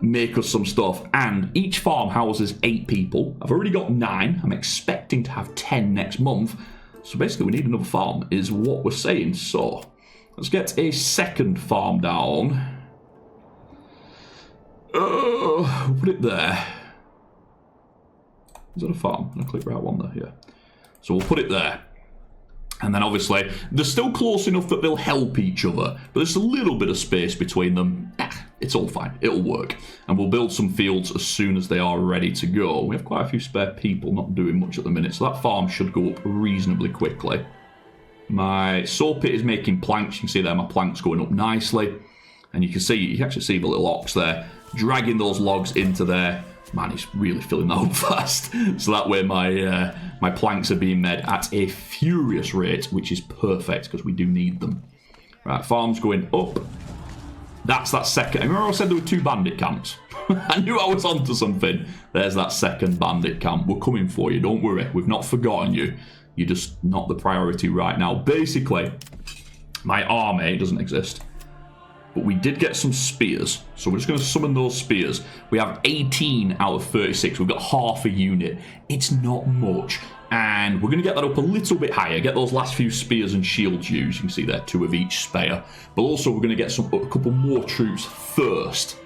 make us some stuff. And each farm houses 8 people. I've already got 9. I'm expecting to have 10 next month. So basically, we need another farm, is what we're saying. So let's get a second farm down. We'll put it there. Is that a farm? I'm going to click right one there, yeah. So we'll put it there. And then obviously, they're still close enough that they'll help each other. But there's a little bit of space between them. It's all fine. It'll work. And we'll build some fields as soon as they are ready to go. We have quite a few spare people not doing much at the minute. So that farm should go up reasonably quickly. My saw pit is making planks. You can see there my planks going up nicely. And you can actually see the little ox there dragging those logs into there. Man, he's really filling that up fast. So that way my planks are being made at a furious rate, which is perfect because we do need them. Right, farm's going up. That's that second. Remember I said there were 2 bandit camps? I knew I was onto something. There's that second bandit camp. We're coming for you, don't worry. We've not forgotten you. You're just not the priority right now. Basically, my army doesn't exist. But we did get some spears, so we're just going to summon those spears. We have 18 out of 36. We've got half a unit. It's not much. And we're going to get that up a little bit higher. Get those last few spears and shields used. You can see there, 2 of each spare. But also we're going to get a couple more troops first.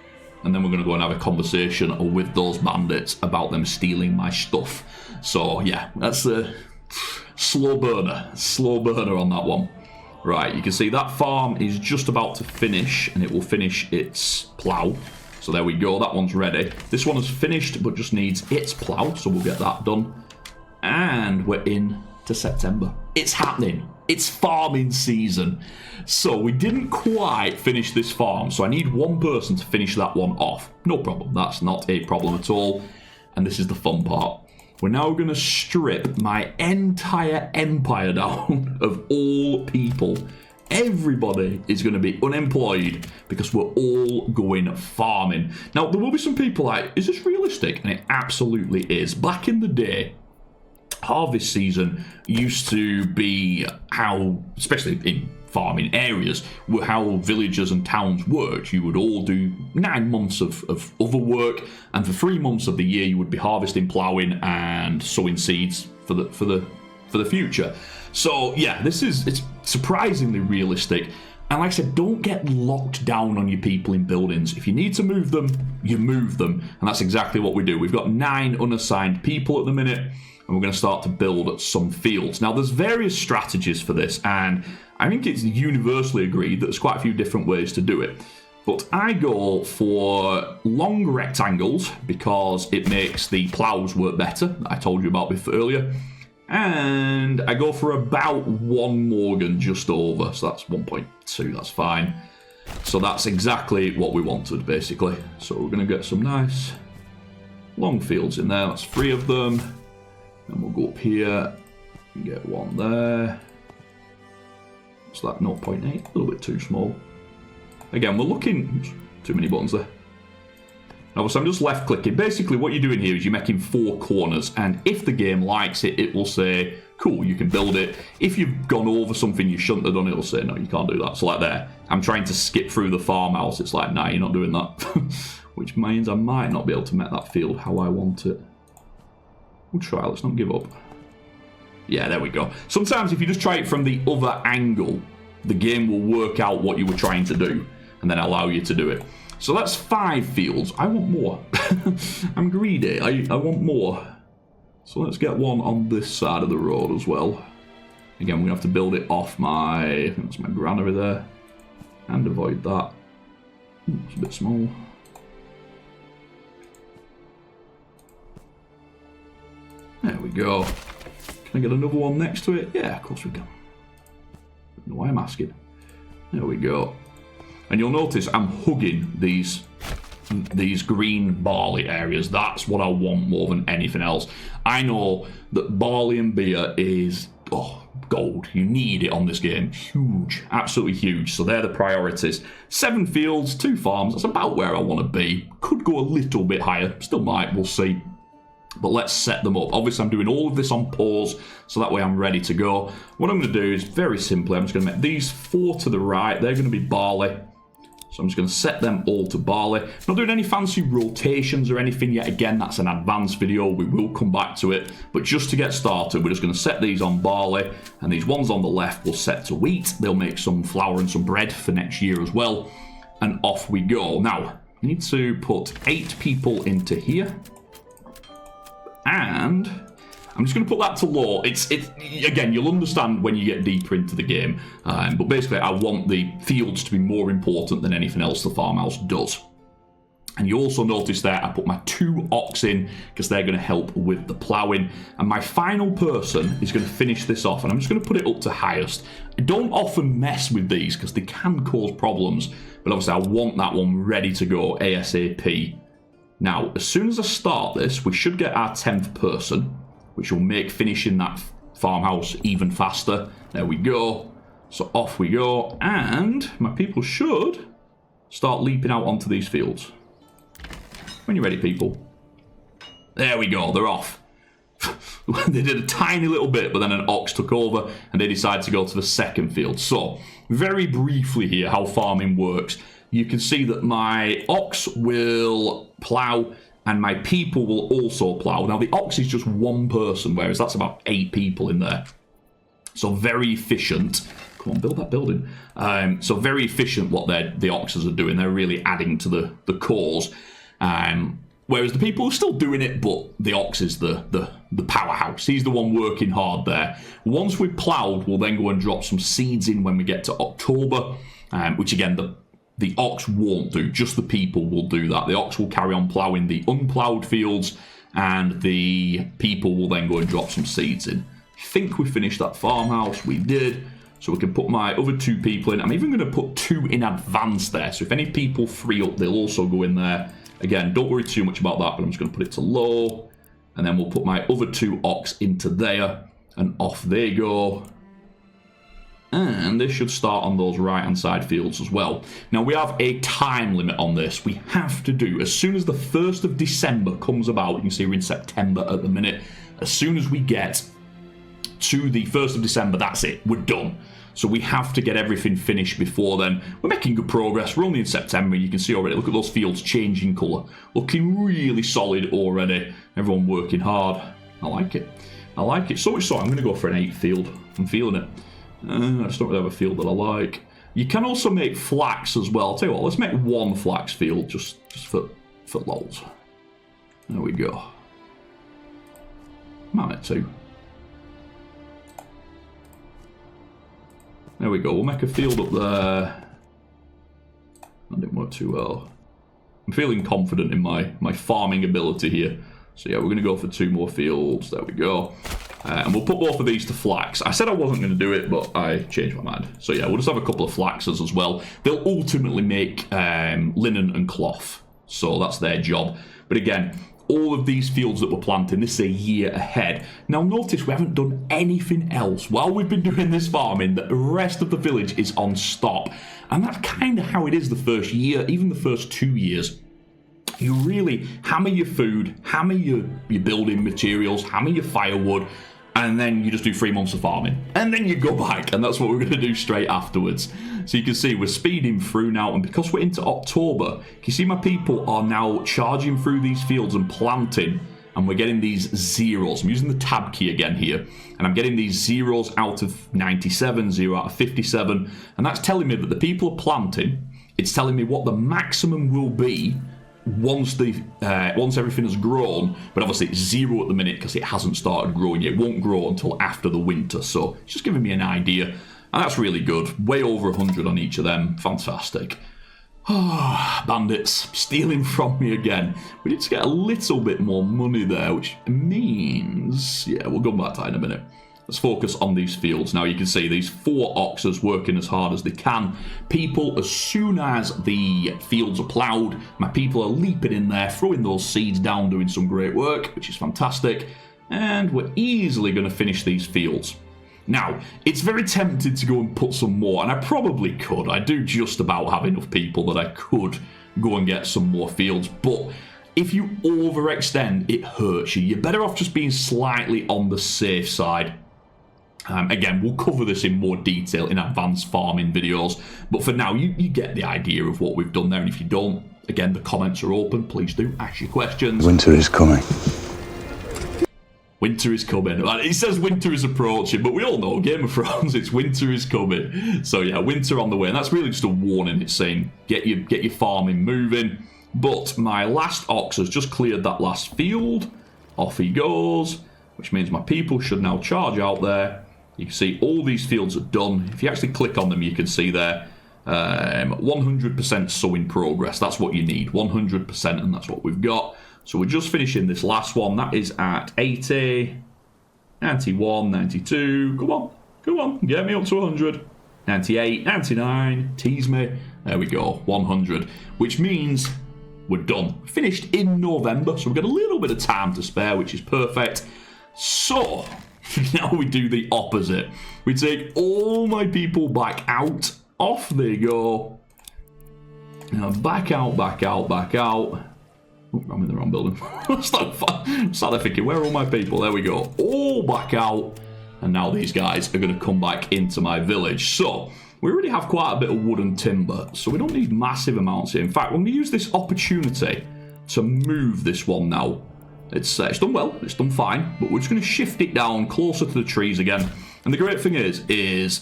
And then we're going to go and have a conversation with those bandits about them stealing my stuff. So yeah, that's a slow burner. Slow burner on that one. Right, you can see that farm is just about to finish, and it will finish its plough. So there we go, that one's ready. This one is finished, but just needs its plough, so we'll get that done. And we're in to September. It's happening. It's farming season. So we didn't quite finish this farm, so I need one person to finish that one off. No problem, that's not a problem at all. And this is the fun part. We're now going to strip my entire empire down of all people. Everybody is going to be unemployed because we're all going farming. Now, there will be some people like, is this realistic? And it absolutely is. Back in the day, harvest season used to be how, especially in farming areas, how villages and towns worked. You would all do 9 months of other work, and for 3 months of the year you would be harvesting, ploughing, and sowing seeds for the future. So yeah, it's surprisingly realistic. And like I said, don't get locked down on your people in buildings. If you need to move them, you move them, and that's exactly what we do. We've got 9 unassigned people at the minute, and we're going to start to build some fields. Now, there's various strategies for this, and I think it's universally agreed that there's quite a few different ways to do it. But I go for long rectangles because it makes the ploughs work better, I told you about before earlier. And I go for about 1 Morgan just over, so that's 1.2, that's fine. So that's exactly what we wanted, basically. So we're going to get some nice long fields in there, that's 3 of them. And we'll go up here and get 1 there. What's that, 0.8? A little bit too small. Again, we're looking... Too many buttons there. Now, so I'm just left clicking. Basically, what you're doing here is you're making 4 corners. And if the game likes it, it will say, cool, you can build it. If you've gone over something you shouldn't have done, it'll say, no, you can't do that. So like there, I'm trying to skip through the farmhouse. It's like, nah, you're not doing that. Which means I might not be able to make that field how I want it. We'll try, let's not give up. Yeah, there we go. Sometimes if you just try it from the other angle, the game will work out what you were trying to do and then allow you to do it. So that's 5 fields. I want more. I'm greedy. I want more. So let's get 1 on this side of the road as well. Again, we're going to have to build it off I think that's my granary there. And avoid that. Ooh, it's a bit small. There we go. Can I get another one next to it? Yeah, of course we can. I don't know why I'm asking. There we go. And you'll notice I'm hugging these green barley areas. That's what I want more than anything else. I know that barley and beer is gold. You need it on this game. Huge. Absolutely huge. So they're the priorities. 7 fields, 2 farms. That's about where I want to be. Could go a little bit higher. Still might. We'll see. But let's set them up. Obviously, I'm doing all of this on pause, so that way I'm ready to go. What I'm going to do is, very simply, I'm just going to make these 4 to the right. They're going to be barley. So I'm just going to set them all to barley. Not doing any fancy rotations or anything yet. Again, that's an advanced video. We will come back to it. But just to get started, we're just going to set these on barley. And these ones on the left will set to wheat. They'll make some flour and some bread for next year as well. And off we go. Now, I need to put 8 people into here. And I'm just going to put that to low. It's again, you'll understand when you get deeper into the game. But basically, I want the fields to be more important than anything else the farmhouse does. And you also notice there, I put my 2 ox in because they're going to help with the ploughing. And my final person is going to finish this off. And I'm just going to put it up to highest. I don't often mess with these because they can cause problems. But obviously, I want that one ready to go ASAP. Now, as soon as I start this, we should get our 10th person, which will make finishing that farmhouse even faster. There we go. So off we go. And my people should start leaping out onto these fields. When you're ready, people. There we go. They're off. They did a tiny little bit, but then an ox took over, and they decided to go to the second field. So, very briefly here, how farming works. You can see that my ox will plough and my people will also plough. Now, the ox is just 1 person, whereas that's about 8 people in there. So very efficient. Come on, build that building. So very efficient what the oxes are doing. They're really adding to the cause. Whereas the people are still doing it, but the ox is the powerhouse. He's the one working hard there. Once we've ploughed, we'll then go and drop some seeds in when we get to October, which again, the ox won't do. Just the people will do that. The ox will carry on ploughing the unploughed fields, and the people will then go and drop some seeds in. I think we finished that farmhouse. We did. So we can put my other 2 people in. I'm even going to put 2 in advance there. So if any people free up, they'll also go in there. Again, don't worry too much about that, but I'm just going to put it to low. And then we'll put my other 2 ox into there. And off they go. And this should start on those right-hand side fields as well. Now, we have a time limit on this. We have to do, as soon as the 1st of December comes about, you can see we're in September at the minute. As soon as we get to the 1st of December, that's it. We're done. So we have to get everything finished before then. We're making good progress. We're only in September. You can see already. Look at those fields changing colour. Looking really solid already. Everyone working hard. I like it. I like it. So much so, I'm going to go for an 8 field. I'm feeling it. I just don't really have a field that I like. You can also make flax as well. I'll tell you what, let's make 1 flax field just for lols. There we go. Might make 2. There we go. We'll make a field up there. That didn't work too well. I'm feeling confident in my farming ability here. So yeah, we're going to go for 2 more fields. There we go. And we'll put both of these to flax. I said I wasn't going to do it, but I changed my mind. So yeah, we'll just have a couple of flaxes as well. They'll ultimately make linen and cloth. So that's their job. But again, all of these fields that we're planting, this is a year ahead. Now notice we haven't done anything else. While we've been doing this farming, the rest of the village is on stop. And that's kind of how it is the first year, even the first 2 years. You really hammer your food, hammer your building materials, hammer your firewood, and then you just do 3 months of farming. And then you go back, and that's what we're going to do straight afterwards. So you can see we're speeding through now, and because we're into October, you see my people are now charging through these fields and planting, and we're getting these zeros. I'm using the tab key again here, and I'm getting these zeros out of 97, 0 out of 57, and that's telling me that the people are planting. It's telling me what the maximum will be once everything has grown, but obviously it's 0 at the minute because it hasn't started growing yet. It won't grow until after the winter, so it's just giving me an idea, and that's really good. Way over 100 on each of them. Fantastic. Bandits stealing from me again. We need to get a little bit more money there, which means, yeah, we'll go back to that in a minute. Let's focus on these fields. Now you can see these 4 oxes working as hard as they can. People, as soon as the fields are ploughed, my people are leaping in there, throwing those seeds down, doing some great work, which is fantastic. And we're easily going to finish these fields. Now, it's very tempted to go and put some more, and I probably could. I do just about have enough people that I could go and get some more fields, but if you overextend, it hurts you. You're better off just being slightly on the safe side. Again, we'll cover this in more detail in advanced farming videos, but for now, you get the idea of what we've done there, and if you don't, again, the comments are open. Please do ask your questions. Winter is coming. Winter is coming. It says winter is approaching, but we all know, Game of Thrones, it's winter is coming. So yeah, winter on the way, and that's really just a warning. It's saying, get your farming moving. But my last ox has just cleared that last field. Off he goes, which means my people should now charge out there. You can see all these fields are done. If you actually click on them, you can see there 100% sow in progress. That's what you need, 100%, and that's what we've got. So we're just finishing this last one. That is at 80, 91, 92. Come on, get me up to 100. 98, 99, tease me. There we go, 100, which means we're done. Finished in November, so we've got a little bit of time to spare, which is perfect. So now we do the opposite. We take all my people back out. Off they go. Now back out, back out, back out. Oh, I'm in the wrong building. I'm started thinking, where are all my people? There we go. All back out. And now these guys are going to come back into my village. So we already have quite a bit of wood and timber, so we don't need massive amounts here. In fact, we're going to use this opportunity to move this one now. It's done well, it's done fine, but we're just going to shift it down closer to the trees again. And the great thing is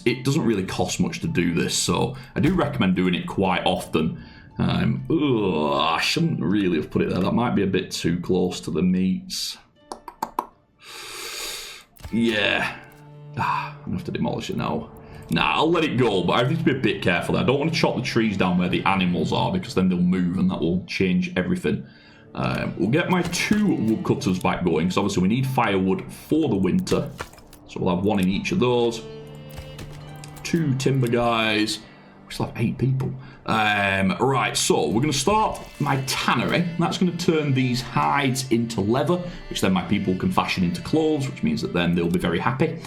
it doesn't really cost much to do this, so I do recommend doing it quite often. I shouldn't really have put it there. That might be a bit too close to the meats. Yeah. I'm going to have to demolish it now. Nah, I'll let it go, but I need to be a bit careful. I don't want to chop the trees down where the animals are, because then they'll move and that will change everything. We'll get my 2 woodcutters back going, because obviously we need firewood for the winter. So we'll have 1 in each of those. 2 timber guys. We still have 8 people. Right, so we're going to start my tannery. That's going to turn these hides into leather, which then my people can fashion into clothes, which means that then they'll be very happy,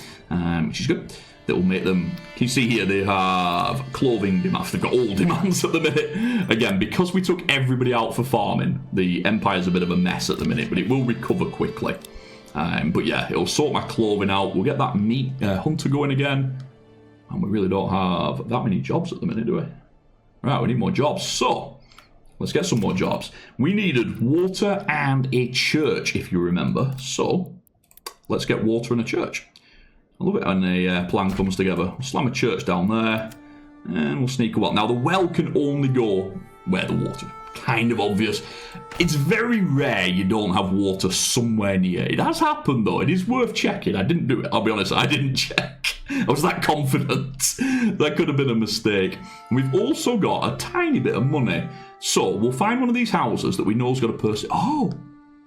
which is good. That will make them... Can you see here they have clothing demands? They've got all demands at the minute. Again, because we took everybody out for farming, the Empire's a bit of a mess at the minute, but it will recover quickly. But yeah, it'll sort my clothing out. We'll get that meat hunter going again. And we really don't have that many jobs at the minute, do we? Right, we need more jobs. So, let's get some more jobs. We needed water and a church, if you remember. So, let's get water and a church. I love it when a plan comes together. We'll slam a church down there. And we'll sneak a well. Now, the well can only go where the water. Kind of obvious. It's very rare you don't have water somewhere near. It has happened, though. It is worth checking. I didn't do it. I'll be honest, I didn't check. I was that confident. That could have been a mistake. We've also got a tiny bit of money. So we'll find one of these houses that we know's got a person. Oh,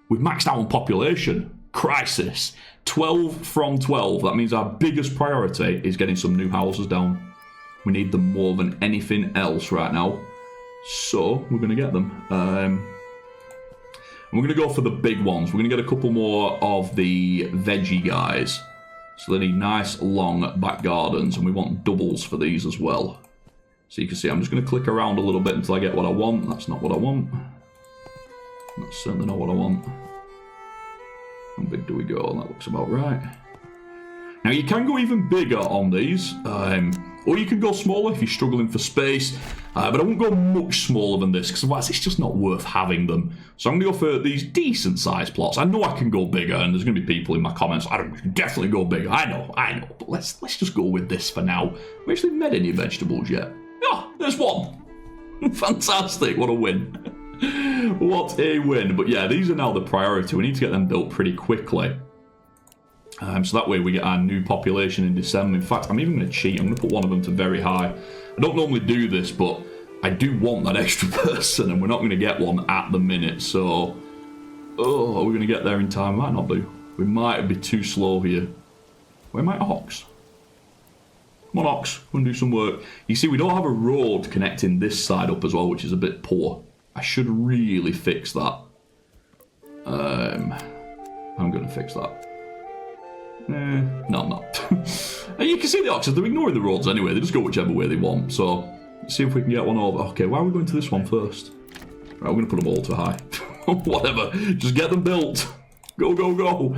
we've maxed out on population. Crisis. 12 from 12. That means our biggest priority is getting some new houses down. We need them more than anything else right now. So we're going to get them. And we're going to go for the big ones. We're going to get a couple more of the veggie guys. So they need nice, long back gardens, and we want doubles for these as well. So you can see I'm just going to click around a little bit until I get what I want. That's not what I want. That's certainly not what I want. How big do we go? That looks about right. Now, you can go even bigger on these, or you can go smaller if you're struggling for space, but I won't go much smaller than this, because otherwise it's just not worth having them. So I'm going to go for these decent-sized plots. I know I can go bigger, and there's going to be people in my comments, I don't definitely go bigger. I know, but let's just go with this for now. We actually made any vegetables yet? Oh, there's one. Fantastic, what a win. What a win. But yeah, these are now the priority. We need to get them built pretty quickly. So that way we get our new population in December. In fact, I'm even going to cheat. I'm going to put one of them to very high. I don't normally do this, but I do want that extra person, and we're not going to get one at the minute. So, oh, are we going to get there in time? Might not do. We might be too slow here. Where might Ox? Come on, Ox. Go and do some work. You see, we don't have a road connecting this side up as well, which is a bit poor. I should really fix that. I'm going to fix that. No, I'm not. You can see the oxes, they're ignoring the roads anyway, they just go whichever way they want. So, let's see if we can get one over. Okay, why are we going to this one first? Right, we're going to put them all too high. Whatever, just get them built. Go, go, go.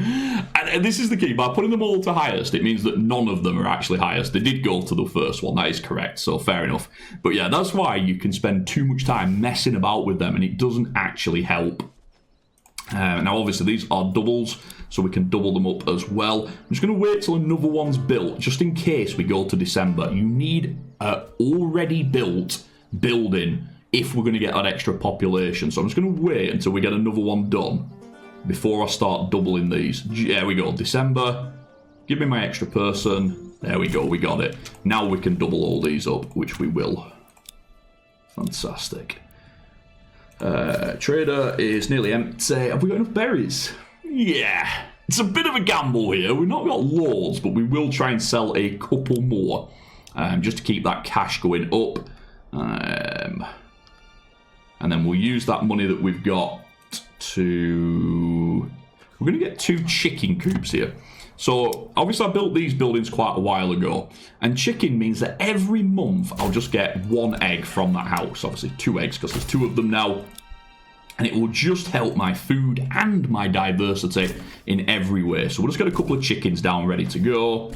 And this is the key, by putting them all to highest, it means that none of them are actually highest. They did go to the first one, that is correct, so fair enough. But yeah, that's why you can spend too much time messing about with them, and it doesn't actually help. Now, obviously, these are doubles, so we can double them up as well. I'm just going to wait till another one's built, just in case we go to December. You need an already built building if we're going to get that extra population. So I'm just going to wait until we get another one done before I start doubling these. There we go, December. Give me my extra person. There we go, we got it. Now we can double all these up, which we will. Fantastic. Trader is nearly empty. Have we got enough berries? Yeah. It's a bit of a gamble here. We've not got loads, but we will try and sell a couple more. Just to keep that cash going up. And then we'll use that money that we've got to... We're going to get 2 chicken coops here. So, obviously I built these buildings quite a while ago. And chicken means that every month I'll just get 1 egg from that house. Obviously 2 eggs because there's 2 of them now. And it will just help my food and my diversity in every way. So we'll just get a couple of chickens down ready to go.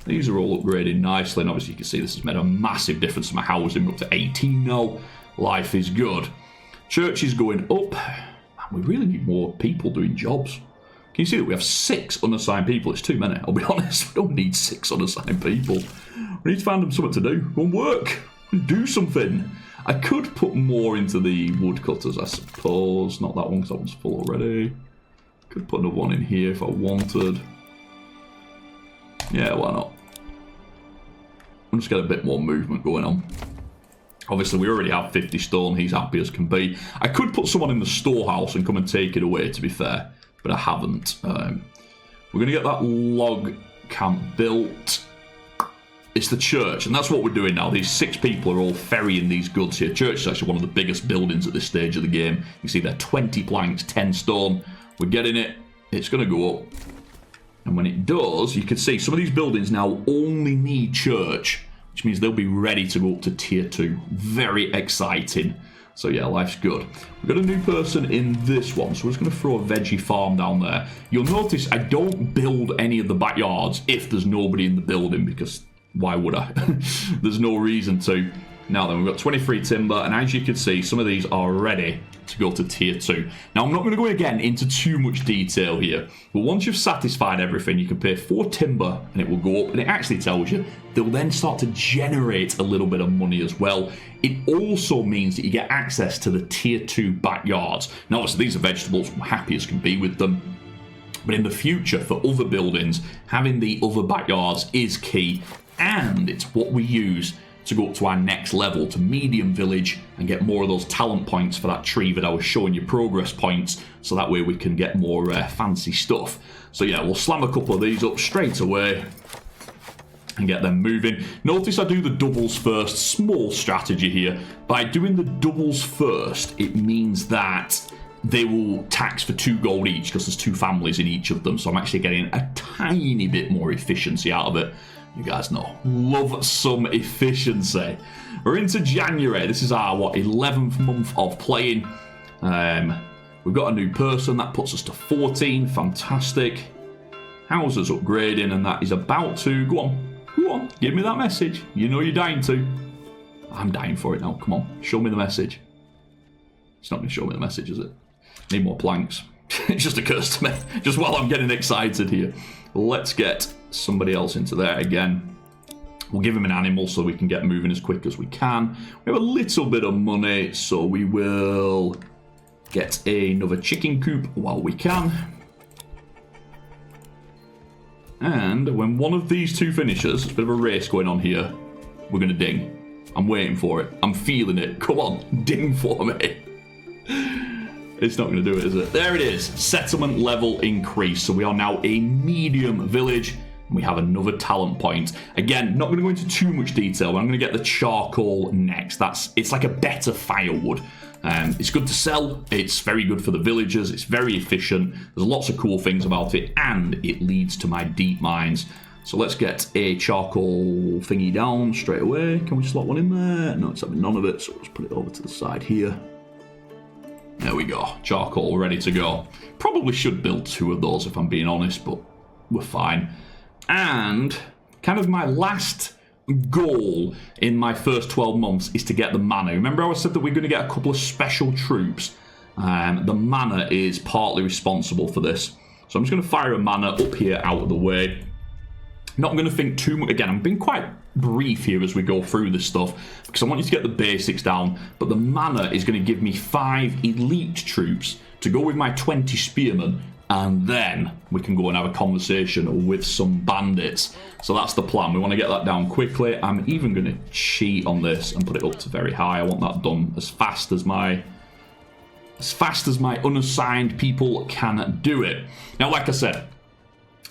These are all upgrading nicely. And obviously you can see this has made a massive difference to my housing. We're up to 18 now. Life is good. Church is going up. Man, we really need more people doing jobs. Can you see that we have 6 unassigned people? It's too many, I'll be honest. We don't need 6 unassigned people. We need to find them something to do. Go and work. Do something. I could put more into the woodcutters, I suppose. Not that one, because that one's full already. Could put another one in here if I wanted. Yeah, why not? We'll just get a bit more movement going on. Obviously, we already have 50 stone. He's happy as can be. I could put someone in the storehouse and come and take it away, to be fair, but I haven't. We're going to get that log camp built. It's the church, and that's what we're doing now. These 6 people are all ferrying these goods here. Church is actually one of the biggest buildings at this stage of the game. You see there, 20 planks, 10 stone. We're getting it. It's going to go up. And when it does, you can see some of these buildings now only need church, which means they'll be ready to go up to tier 2. Very exciting. So yeah, life's good. We've got a new person in this one, so we're just going to throw a veggie farm down there. You'll notice I don't build any of the backyards if there's nobody in the building, because why would I? There's no reason to. Now then, we've got 23 timber, and as you can see, some of these are ready to go to tier 2. Now, I'm not going to go again into too much detail here, but once you've satisfied everything, you can pay 4 timber, and it will go up, and it actually tells you they'll then start to generate a little bit of money as well. It also means that you get access to the tier 2 backyards. Now, obviously, these are vegetables. I'm happy as can be with them. But in the future, for other buildings, having the other backyards is key, and it's what we use to go up to our next level, to medium village, and get more of those talent points for that tree that I was showing you, progress points, so that way we can get more fancy stuff. So yeah, we'll slam a couple of these up straight away and get them moving. Notice I do the doubles first. Small strategy here. By doing the doubles first, it means that they will tax for 2 gold each, because there's 2 families in each of them, so I'm actually getting a tiny bit more efficiency out of it. You guys know, love some efficiency. We're into January. This is our, 11th month of playing. We've got a new person. That puts us to 14. Fantastic. Houses upgrading, and that is about to... Go on, give me that message. You know you're dying to. I'm dying for it now. Come on, show me the message. It's not going to show me the message, is it? Need more planks. It just occurs to me, just while I'm getting excited here. Let's get somebody else into there again. We'll give him an animal so we can get moving as quick as we can. We have a little bit of money, so we will get another chicken coop while we can. And when one of these 2 finishes, it's a bit of a race going on here, we're going to ding. I'm waiting for it. I'm feeling it. Come on, ding for me. It's not going to do it, is it? There it is. Settlement level increase. So we are now a medium village. And we have another talent point. Again, not going to go into too much detail, but I'm going to get the charcoal next. It's like a better firewood. It's good to sell. It's very good for the villagers. It's very efficient. There's lots of cool things about it. And it leads to my deep mines. So let's get a charcoal thingy down straight away. Can we slot one in there? No, it's having none of it. So let's put it over to the side here. There we go. Charcoal ready to go. Probably should build 2 of those if I'm being honest, but we're fine. And kind of my last goal in my first 12 months is to get the manor. Remember I said that we're going to get a couple of special troops? The manor is partly responsible for this. So I'm just going to fire a manor up here out of the way. Not going to think too much. Again, I'm being quite brief here as we go through this stuff because I want you to get the basics down. But the manor is going to give me 5 elite troops to go with my 20 spearmen, and then we can go and have a conversation with some bandits. So that's the plan. We want to get that down quickly. I'm even going to cheat on this and put it up to very high. I want that done as fast as my unassigned people can do it. Now, like I said,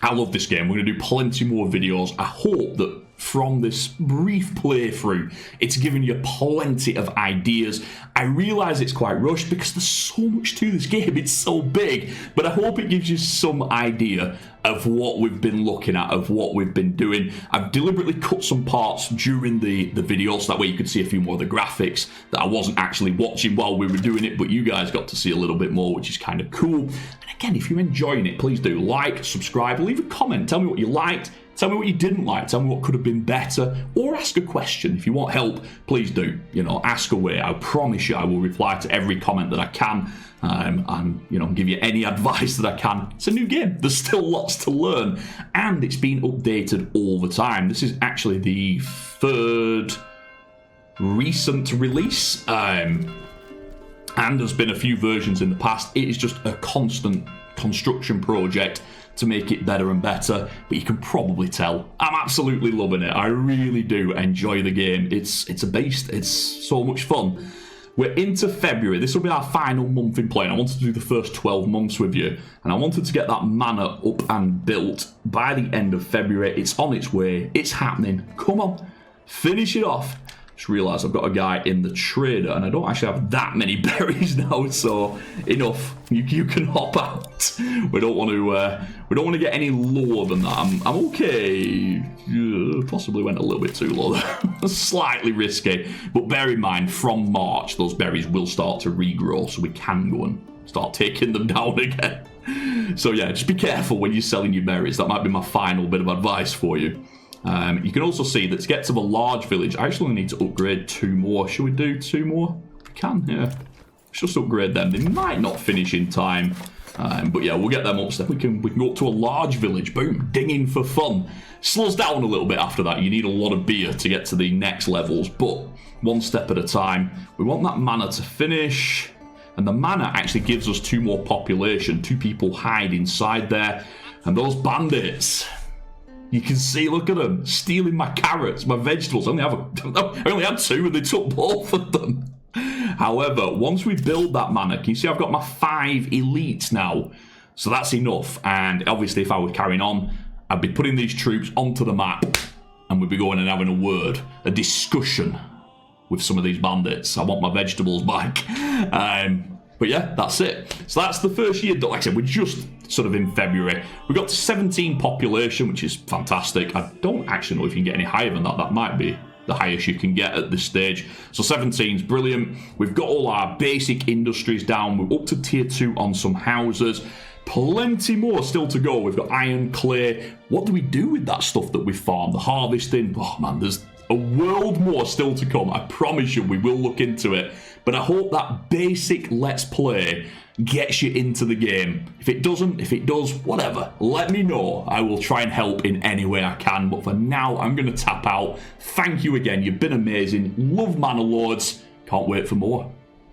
I love this game. We're going to do plenty more videos. I hope that from this brief playthrough, it's given you plenty of ideas. I realise it's quite rushed because there's so much to this game. It's so big. But I hope it gives you some idea of what we've been looking at, of what we've been doing. I've deliberately cut some parts during the video so that way you could see a few more of the graphics that I wasn't actually watching while we were doing it, but you guys got to see a little bit more, which is kind of cool. And again, if you're enjoying it, please do like, subscribe, leave a comment. Tell me what you liked. Tell me what you didn't like. Tell me what could have been better. Or ask a question. If you want help, please do. You know, ask away. I promise you I will reply to every comment that I can. And, you know, give you any advice that I can. It's a new game. There's still lots to learn. And it's been updated all the time. This is actually the 3rd recent release. And there's been a few versions in the past. It is just a constant construction project to make it better and better, but you can probably tell I'm absolutely loving it. I really do enjoy the game. It's a beast. It's so much fun. We're into February. This will be our final month in play. I wanted to do the first 12 months with you, and I wanted to get that manor up and built by the end of February. It's on its way. It's happening. Come on, finish it off. Just realised I've got a guy in the trader, and I don't actually have that many berries now, so enough. You can hop out. We don't want to get any lower than that. I'm okay. Possibly went a little bit too low there. Slightly risky, but bear in mind from March those berries will start to regrow, so we can go and start taking them down again. So yeah, just be careful when you're selling your berries. That might be my final bit of advice for you. You can also see that to get to the large village, I actually need to upgrade 2 more. Should we do 2 more? We can, yeah. Let's just upgrade them. They might not finish in time. But yeah, we'll get them up. We can go up to a large village. Boom, dinging for fun. Slows down a little bit after that. You need a lot of beer to get to the next levels, but one step at a time. We want that manor to finish. And the manor actually gives us 2 more population. 2 people hide inside there. And those bandits... You can see, look at them, stealing my carrots, my vegetables. I only had 2 and they took both of them. However, once we build that manor, can you see I've got my 5 elites now? So that's enough. And obviously, if I were carrying on, I'd be putting these troops onto the map and we'd be going and having a discussion with some of these bandits. I want my vegetables back. But yeah, that's it. So that's the first year. Like I said, we're just sort of in February. We got to 17 population, which is fantastic. I don't actually know if you can get any higher than that. That might be the highest you can get at this stage. So 17 is brilliant. We've got all our basic industries down. We're up to tier 2 on some houses. Plenty more still to go. We've got iron, clay. What do we do with that stuff that we farm? The harvesting. Oh man, there's a world more still to come. I promise you, we will look into it. But I hope that basic Let's Play gets you into the game. If it doesn't, if it does, whatever, let me know. I will try and help in any way I can. But for now, I'm going to tap out. Thank you again. You've been amazing. Love Manor Lords. Can't wait for more.